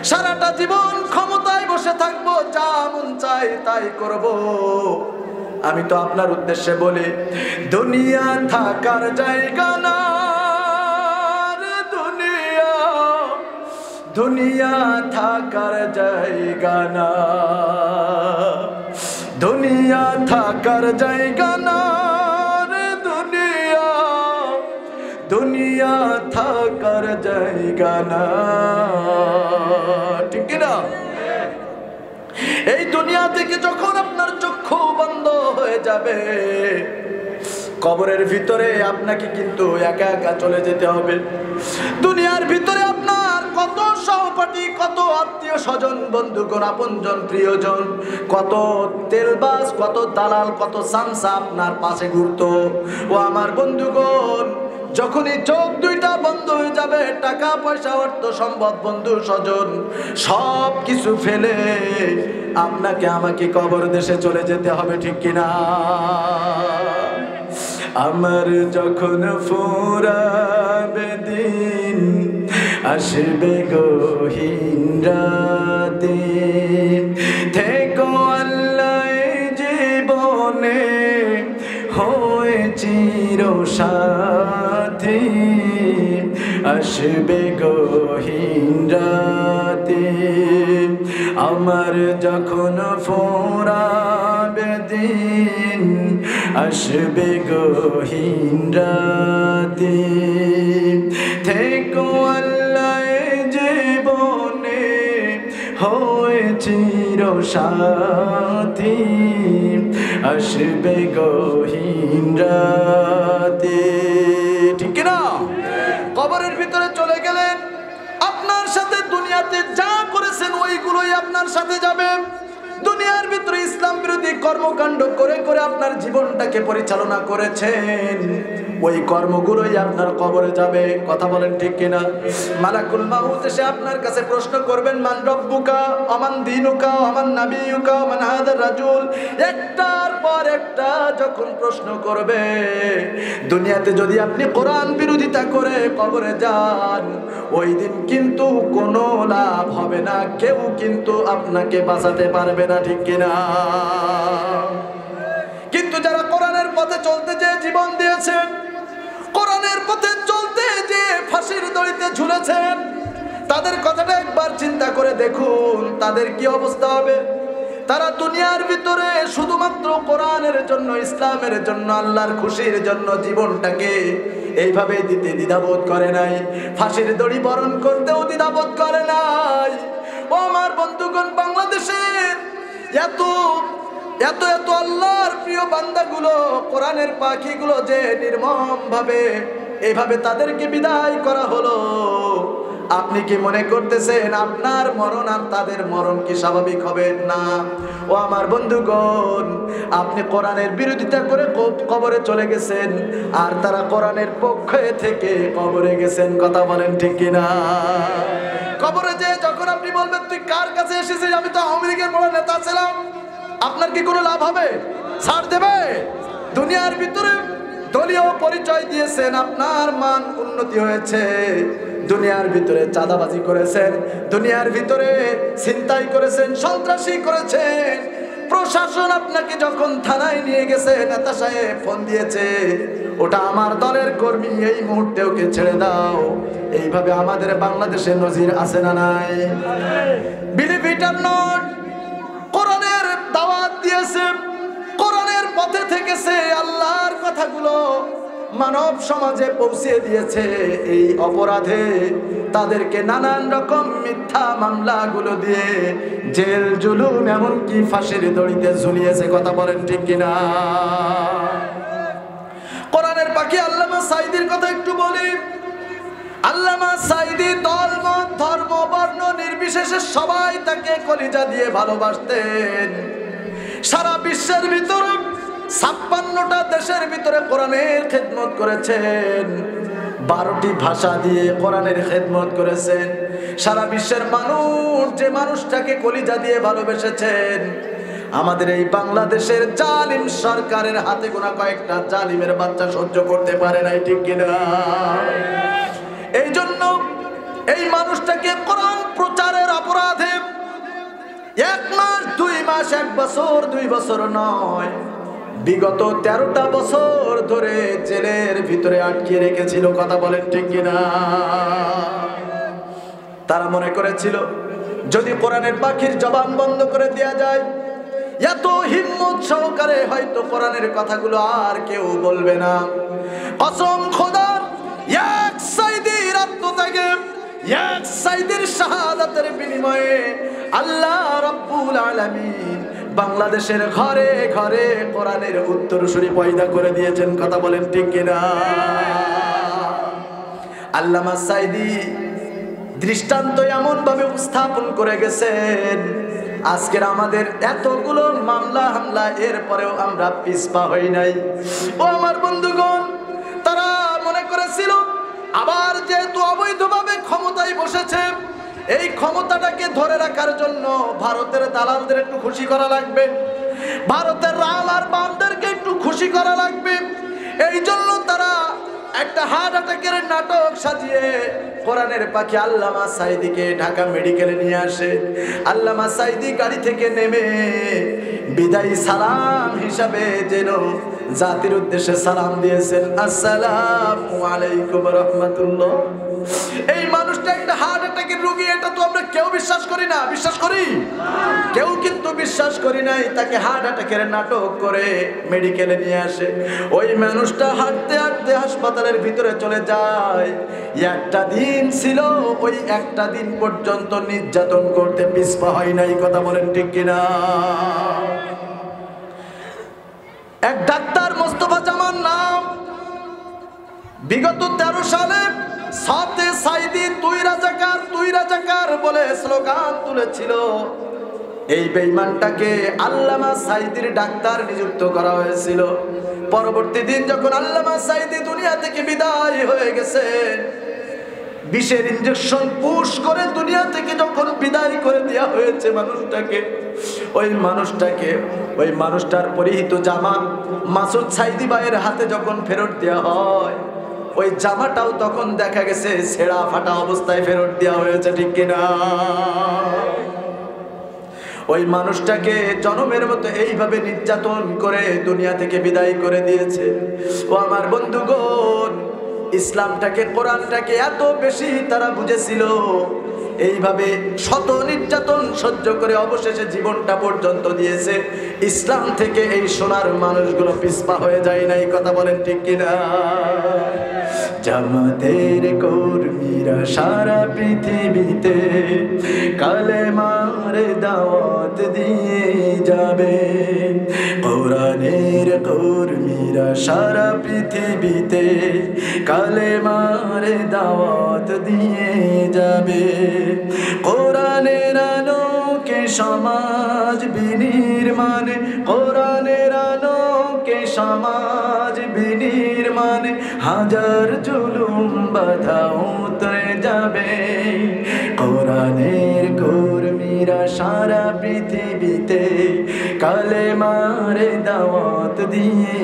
সারাটা জীবন ক্ষমতায় বসে থাকবো, যা মন চাই তাই করব। আমি তো আপনার উদ্দেশ্যে বলি, দুনিয়া থাকার জায়গা না, দুনিয়া থাকার জায়গা না, দুনিয়া থাকার জায়গা না রে, দুনিয়া থাকার জায়গা না, ঠিক না? এই দুনিয়া থেকে যখন আপনার চক্ষু বন্ধ হয়ে যাবে, কবরের ভিতরে আপনাকে কিন্তু একা একা চলে যেতে হবে। দুনিয়ার ভিতরে আপনার কত সহপাঠী, কত আত্মীয় স্বজন, বন্ধুগণ, আপনজন, প্রিয়জন, কত তেলবাজ, কত দালাল, কত সামসা আপনার পাশে ঘুরতো। ও আমার বন্ধুগণ, যখনই চোখ দুইটা বন্ধ হয়ে যাবে, টাকা পয়সা, অর্থ সম্পদ, বন্ধু স্বজন সব কিছু ফেলে আপনাকে আমাকে কবর দেশে চলে যেতে হবে, ঠিক কিনা? আমার যখন ফুরাবে দিন, আসবে গহীন রাতে, থেকো আল্লাহ জীবনে হয়ে চির সাথী, আসবে গহীন রাতে, আমার যখন ফুরাবে দিন, আসবে গহীন রাতে, থেকো আল্লাহ জীবনে হয়ে চির সাথী, আসবে গহীন রাতে, ঠিক না? কবরের ভিতরে চলে গেলেন, আপনার সাথে দুনিয়াতে যা করেছেন ওইগুলোই আপনার সাথে যাবে। দুনিয়ার ভিতরে ইসলাম বিরোধী কর্মকাণ্ড করে করে আপনার জীবনটাকে পরিচালনা করেছেন, ওই কর্মগুলোই আপনার কবরে যাবে, কথা বলেন ঠিক কিনা? মালাকুল মাউত এসে আপনার কাছে প্রশ্ন করবেন, মান রব্বুকা, আমান দীনুকা, আমান নাবিয়ুকা, মান হাদার রাজুল, একটার পর একটা যখন প্রশ্ন করবে, দুনিয়াতে যদি আপনি কোরআন বিরোধিতা করে কবরে যান, ওই দিন কিন্তু কোনো লাভ হবে না, কেউ কিন্তু আপনাকে বাঁচাতে পারবে না, ঠিক কিনা? কিন্তু যারা কোরআনের পথে চলতে যে জীবন দিয়েছেন, কোরআনের পথে চলতে যে ফাঁসির দড়িতে ঝুলেছেন, তাদের কথাটা একবার চিন্তা করে দেখুন, তাদের কি অবস্থা হবে। তারা দুনিয়ার ভিতরে শুধুমাত্র কোরআনের জন্য, ইসলামের জন্য, আল্লাহর খুশির জন্য জীবনটাকে এইভাবে দিতে দ্বিধাবোধ করে নাই, ফাঁসির দড়ি বরণ করতেও দ্বিধাবোধ করে নাই। ও আমার বন্ধুগণ, বাংলাদেশের এত এত এত আল্লাহর প্রিয় বান্দাগুলো, কোরআনের পাখিগুলো যে নির্মম ভাবে এইভাবে তাদেরকে বিদায় করা হলো, আপনি কি মনে করতেছেন আপনার মরণ আর তাদের মরণ কি স্বাভাবিক হবে? না। ও আমার বন্ধুগণ, আপনি কোরআনের বিরোধিতা করে কবরে চলে গেছেন, আর তারা কোরআনের পক্ষে থেকে কবরে গেছেন। কথা বলেন ঠিক কিনা? কবরে যে যখন আপনি বলবেন তুই কার কাছে এসেছিস, আমি তো আওয়ামী লীগের বড় নেতা ছিলাম, আপনার কি কোনো লাভ হবে? ছাড় দেবে? দুনিয়ার ভিতরে দলীয় পরিচয় দিয়েছেন, আপনার মান উন্নতি হয়েছে। দুনিয়ার ভিতরে চাঁদাবাজি করেছেন, দুনিয়ার ভিতরে ছিনতাই করেছেন, সন্ত্রাসী করেছেন। প্রশাসন আপনাকে যখন থানায় নিয়ে গেছে, নেতা সাহেব ফোন দিয়েছে, ওটা আমার দলের কর্মী, এই মুহূর্তে ওকে ছেড়ে দাও। এইভাবে আমাদের বাংলাদেশে নজির আছে না নাই? বিলিভ ইট অর নট, কোরআনের দাওয়াত দিয়েছে, কোরআনের পথে থেকেছে, আল্লাহর কথাগুলো মানব সমাজে পৌঁছে দিয়েছে। এই অপরাধে তাদেরকে নানান রকম মিথ্যা মামলাগুলো দিয়ে জেল জুলুম এমনকি ফাঁসির দড়িতে ঝুলিয়েছে। কথা বলেন ঠিক কিনা? কোরআনের পাখি আল্লামা সাঈদীর কথা একটু বলি। আল্লামা সাঈদী দল মত ধর্ম বর্ণ নির্বিশেষে সবাই তাকে কলিজা দিয়ে ভালোবাসতেন। সারা বিশ্বের ভিতরে 56টা দেশের ভিতরে কোরআনের খেদমত করেছেন, 12টি ভাষা দিয়ে কোরআনের খেদমত করেছেন। সারা বিশ্বের মানুষ যে মানুষটাকে কলিজা দিয়ে ভালোবেসেছেন, আমাদের এই বাংলাদেশের জালিম সরকারের হাতে গোনা কয়েকটা জালিমের বাচ্চা সহ্য করতে পারে নাই। ঠিক কিনা? এই জন্য এই মানুষটাকে কোরআন প্রচারের অপরাধে 1 মাস 2 মাস 1 বছর 2 বছর নয়, বিগত 13টা বছর ধরে জেলের ভিতরে আটকে রেখেছিল। কথা বলেন ঠিক কিনা? তারা মনে করেছিল যদি কোরআনের পাখির জবান বন্ধ করে দেয়া যায়, এত হিম্মত সহকারে হয়তো কোরআনের কথাগুলো আর কেউ বলবে না। কসম খোদার, এক সাঈদীর আত্মত্যাগে, এক সাঈদীর শাহাদাতের বিনিময়ে আল্লাহ রাব্বুল আলামিন বাংলাদেশের ঘরে ঘরে কোরআনের উত্তরসূরি পয়দা করে দিয়েছেন। কথা বলেন ঠিক কিনা? আল্লামা সাঈদী দৃষ্টান্ত এমন ভাবে উপস্থাপন করে গেছেন, আজকের আমাদের এতগুলো মামলা হামলা এরপরেও আমরা পিছপা হই নাই। ও আমার বন্ধুগণ, তারা মনে করেছিল আবার যেহেতু অবৈধভাবে ক্ষমতায় বসেছে, এই ক্ষমতাটাকে ধরে রাখার জন্য ভারতের দালালদের একটু খুশি করা লাগবে, ভারতের রাম আর বামদেরকে একটু খুশি করা লাগবে। এই জন্য তারা একটা হার্ট অ্যাটাকের নাটক সাজিয়ে কোরআনের পাখি আল্লামা সাঈদীকে ঢাকা মেডিকেলে নিয়ে আসে। আল্লামা সাঈদী গাড়ি থেকে নেমে বিদায়ী সালাম হিসাবে যেন জাতির উদ্দেশ্যে সালাম দিয়েছেন, আসসালামু আলাইকুম রাহমাতুল্লাহ। এই মানুষটা একটা হার্ট অ্যাটাকের রোগী, এটা তো আমরা কেউ বিশ্বাস করি না। বিশ্বাস করি? কেউ কিন্তু বিশ্বাস করি নাই। তাকে হার্ট অ্যাটাকের নাটক করে মেডিকেলে নিয়ে আসে। ওই মানুষটা হাঁটতে হাঁটতে হাসপাতালের ভিতরে চলে যায়। একটা দিন ছিল, ওই একটা দিন পর্যন্ত নির্যাতন করতে পিছপা হয় নাই। কথা বলেন ঠিক কিনা? এক ডাক্তার মোস্তফা জামান নাম, বিগত 13 সালে সাথে সাঈদী তুই রাজাকার বলে স্লোগান তুলেছিল। এই বেঈমানটাকে আল্লামা সাঈদীর ডাক্তার নিযুক্ত করা হয়েছিল। পরবর্তী দিন যখন আল্লামা সাঈদী দুনিয়া থেকে বিদায় হয়ে গেছে, বিষের ইনজেকশন পুশ করে দুনিয়া থেকে যখন বিদায় করে দেওয়া হয়েছে ওই মানুষটার পরিহিত জামা মাসুদ সাঈদী ভাইয়ের হাতে যখন ফেরত দেওয়া হয়, ওই জামাটাও তখন দেখা গেছে ছেঁড়া ফাটা অবস্থায় ফেরত দেওয়া হয়েছে। ঠিক কিনা? ওই মানুষটাকে জনমের মতো এইভাবে নির্যাতন করে দুনিয়া থেকে বিদায় করে দিয়েছে। ও আমার বন্ধুগণ, ইসলামটাকে কোরআনটাকে এত বেশি তারা বুঝেছিল, এইভাবে শত নির্যাতন সহ্য করে অবশেষে জীবনটা পর্যন্ত দিয়েছে। ইসলাম থেকে এই সোনার মানুষগুলো পিছপা হয়ে যায় না, এই কথা বলেন ঠিক কিনা? জামাতের কর্মীরা সারা পৃথিবীতে কালেমার দাওয়াত দিয়ে যাবে। কোরআনের কর্মীরা সারা পৃথিবীতে কালেমার দাওয়াত দিয়ে যাবে। কোরআনের আলোকে সমাজ বিনির্মাণ, কোরআনের আলোকে সমাজ বিনির্মাণ, হাজার জুলুম বাধা উতরে যাবে। কোরআনের কর্মীরা সারা পৃথিবীতে কালেমার দাওয়াত দিয়ে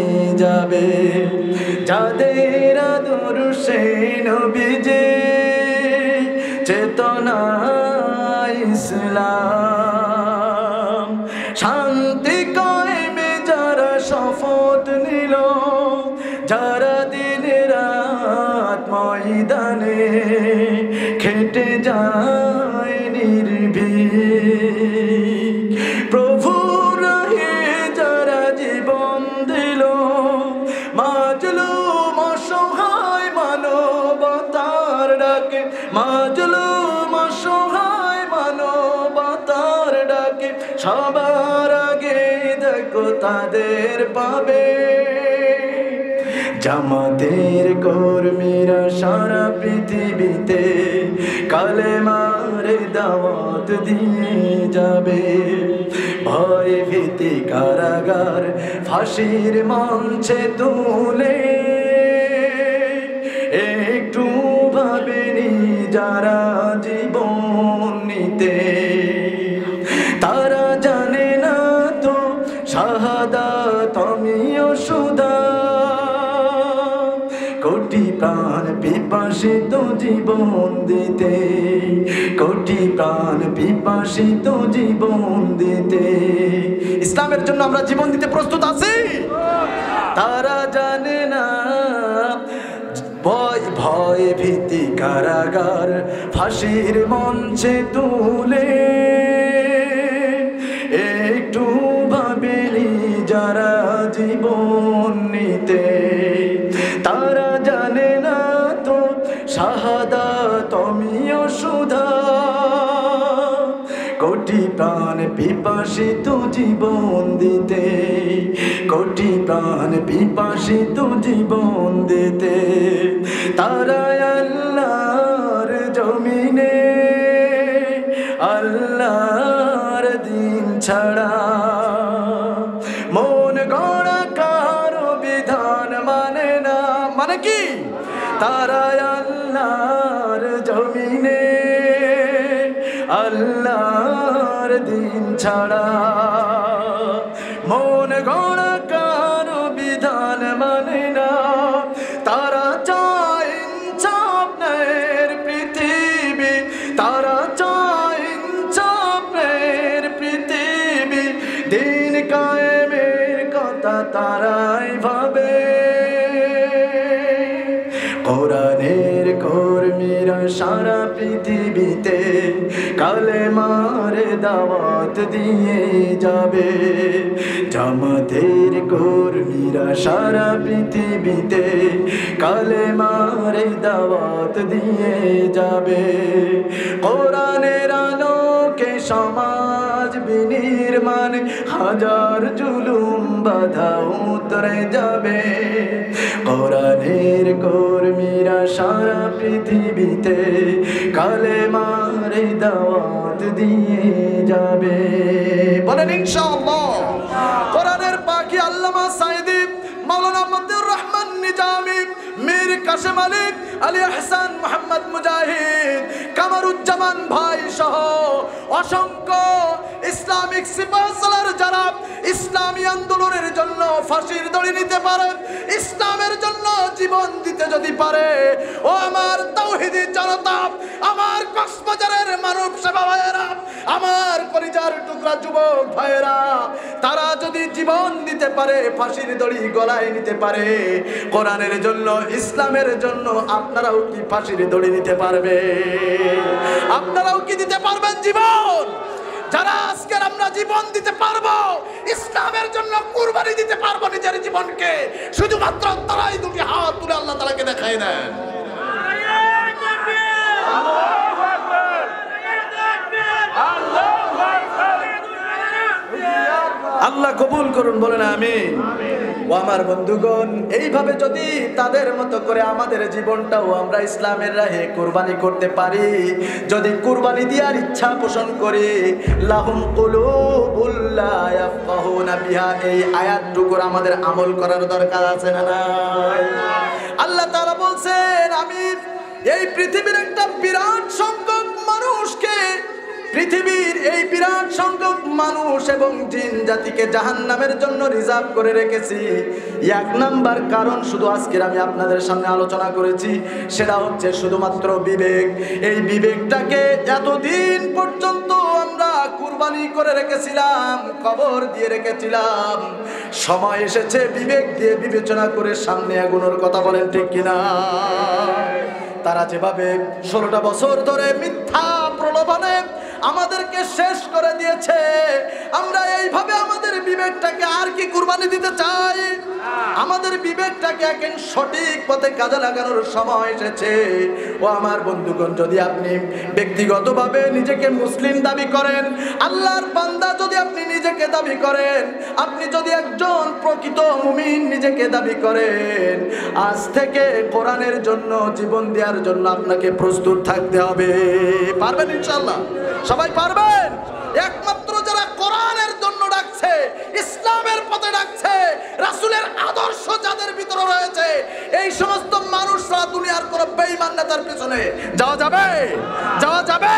যাবে। যাদের আদর্শে নবীজি চেতনা ইসলাম, শান্তি কায়েমে যারা শপথ নিল, যারা দিন রাত ময়দানে খেটে যায় নির্ভীক, প্রভুর রাহে যারা জীবন দিল, মাজলুম অসহায় মানবতার ডাকে, মাজলুম অসহায় মানবতার ডাকে, সবার আগে দেখো তাদের পাবে। জামাতের কর্মীরা সারা পৃথিবীতে কালেমার দাওয়াত দিয়ে যাবে। ভয় ভীতি কারাগার ফাঁসির মঞ্চে তুলে একটু ভাবেনি যারা জীবন নিতে, তারা জানে না তো শাহাদাত আমিও সুধা। কোটি প্রাণ পিপাসিত জীবন দিতে, কোটি প্রাণ পিপাসিত জীবন দিতে। ইসলামের জন্য আমরা জীবন দিতে প্রস্তুত আছি। তারা জানে না ভয় ভয় ভীতি কারাগার ফাঁসির মঞ্চে তুলে একটু ভাবেনি যারা জীবন নিতে, তারা জানে না তো শাহাদাত আমিও সুধা। কোটি প্রাণ পিপাসিত জীবন দিতে, কোটি প্রাণ পিপাসিত জীবন দিতে, তারা আল্লাহর জমিনে আল্লাহর দিন ছাড়া মন গড়া কারো বিধান মানে না। মানে কি? তারা আল্লাহর জমিনে আল্লাহর দিন ছাড়া মন গড়া কারো বিধান মানে না। তারা চায় ইনসাফের পৃথিবী, তারা চায় ইনসাফের পৃথিবী, দিন কায়েমের কথা তারাই ভাবে। কোরআনের কর্মীরা সারা পৃথিবীতে কালেমার দাওয়াত দিয়ে যাবে। জামাতের কর্মীরা সারা পৃথিবীতে কালেমার দাওয়াত দিয়ে যাবে। কোরআনের আলোকে সমাজ বিনির্মাণ, হাজার জুলুম বাধা উতরে যাবে। কোরআনের কর্মীরা সারা পৃথিবীতে কালেমার দাওয়াত দিয়ে যাবে। বলেন ইনশাআল্লাহ। কোরআনের পাখি আল্লামা সাইদি, মাওলানা মতিউর রহমান নিজামী, মীর কাসেম আলী, আলী আহসান, মোহাম্মদ মুজাহিদ, কামরুজ্জামান ভাই সহ অসংখ্য ইসলামিক সিপাহসালার যারা ইসলামী আন্দোলনের জন্য ফাঁসির দড়ি নিতে পারে, ইসলামের জন্য জীবন দিতে যদি পারে, ও আমার তাওহীদি জনতা, আমার কক্সবাজারের মানব সেবা ভাইয়েরা, আমার কলিজার টুকরা যুবক ভাইয়েরা, তারা যদি জীবন দিতে পারে, ফাঁসির দড়ি গলায় নিতে পারে কোরআনের জন্য, ইসলামের জন্য, আপনারাও কি ফাঁসির দড়ি নিতে পারবে? আপনারাও কি দিতে পারবেন জীবন? যারা আজকের আমরা জীবন দিতে পারবো, ইসলামের জন্য কুরবানি দিতে পারবো নিজের জীবনকে, শুধুমাত্র তারাই দুটি হাত তুলে আল্লাহ তাআলাকে দেখায় দেন। আল্লাহ কবুল করুন, বলেন আমিন। ও আমার বন্ধুগণ, এইভাবে যদি তাদের মতো করে আমাদের জীবনটাও আমরা ইসলামের রাহে কুরবানি করতে পারি, যদি কুরবানি দেওয়ার ইচ্ছা পোষণ করি, লাহুম কুলুবুল লা ইয়াফকাহুনা বিহা, এই আয়াতটুকুর আমাদের আমল করার দরকার আছে না নাই? আল্লাহ তাআলা বলছেন, আমি এই পৃথিবীর একটা বিরাট সংখ্যক মানুষকে, পৃথিবীর এই বিরাট সংখ্যক মানুষ এবং জিন জাতিকে জাহান্নামের জন্য রিজার্ভ করে রেখেছি। এক নাম্বার কারণ শুধু আজকের আমি আপনাদের সামনে আলোচনা করেছি, সেটা হচ্ছে শুধুমাত্র বিবেক। এই বিবেকটাকে এতদিন পর্যন্ত আমরা কুরবানি করে রেখেছিলাম, কবর দিয়ে রেখেছিলাম। সময় এসেছে বিবেক দিয়ে বিবেচনা করে সামনে এগোনোর কথা, বলেন ঠিক কিনা? তারা যেভাবে 16টা বছর ধরে মিথ্যা প্রলোভনে আমাদেরকে শেষ করে দিয়েছে, আমরা এইভাবে আমাদের বিবেকটাকে আর কি কুরবানি দিতে চাই? আমাদের বিবেকটাকে এখন সঠিক পথে কাজে লাগানোর সময় এসেছে। ও আমার বন্ধুগণ, যদি আপনি ব্যক্তিগতভাবে নিজেকে মুসলিম দাবি করেন, আল্লাহর বান্দা যদি আপনি নিজেকে দাবি করেন, আপনি যদি একজন প্রকৃত মুমিন নিজেকে দাবি করেন, আজ থেকে কোরআনের জন্য জীবন দেওয়ার জন্য আপনাকে প্রস্তুত থাকতে হবে। পারবেন ইনশাআল্লাহ? সবাই পারবেন? একমাত্র যারা কোরআনের জন্য ডাকছে, ইসলামের পথে ডাকছে, রাসূলের আদর্শ যাদের ভিতরে রয়েছে, এই সমস্ত মানুষরা দুনিয়ার কোন বেঈমান নেতার পিছনে যাওয়া যাবে? যাওয়া যাবে?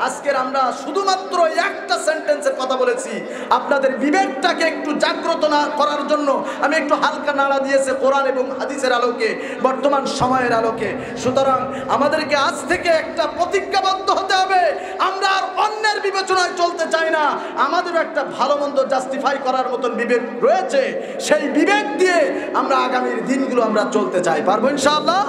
আজকের আমরা শুধুমাত্র একটা সেন্টেন্সের কথা বলেছি, আপনাদের বিবেকটাকে একটু জাগ্রত না করার জন্য আমি একটু হালকা নাড়া দিয়েছি কোরআন এবং হাদিসের আলোকে, বর্তমান সময়ের আলোকে। সুতরাং আমাদেরকে আজ থেকে একটা প্রতিজ্ঞাবদ্ধ হতে হবে, আমরা আর অন্যের বিবেচনায় চলতে চাই না। আমাদেরও একটা ভালো মন্দ জাস্টিফাই করার মতন বিবেক রয়েছে, সেই বিবেক দিয়ে আমরা আগামীর দিনগুলো আমরা চলতে চাই। পারবো ইনশাআল্লাহ?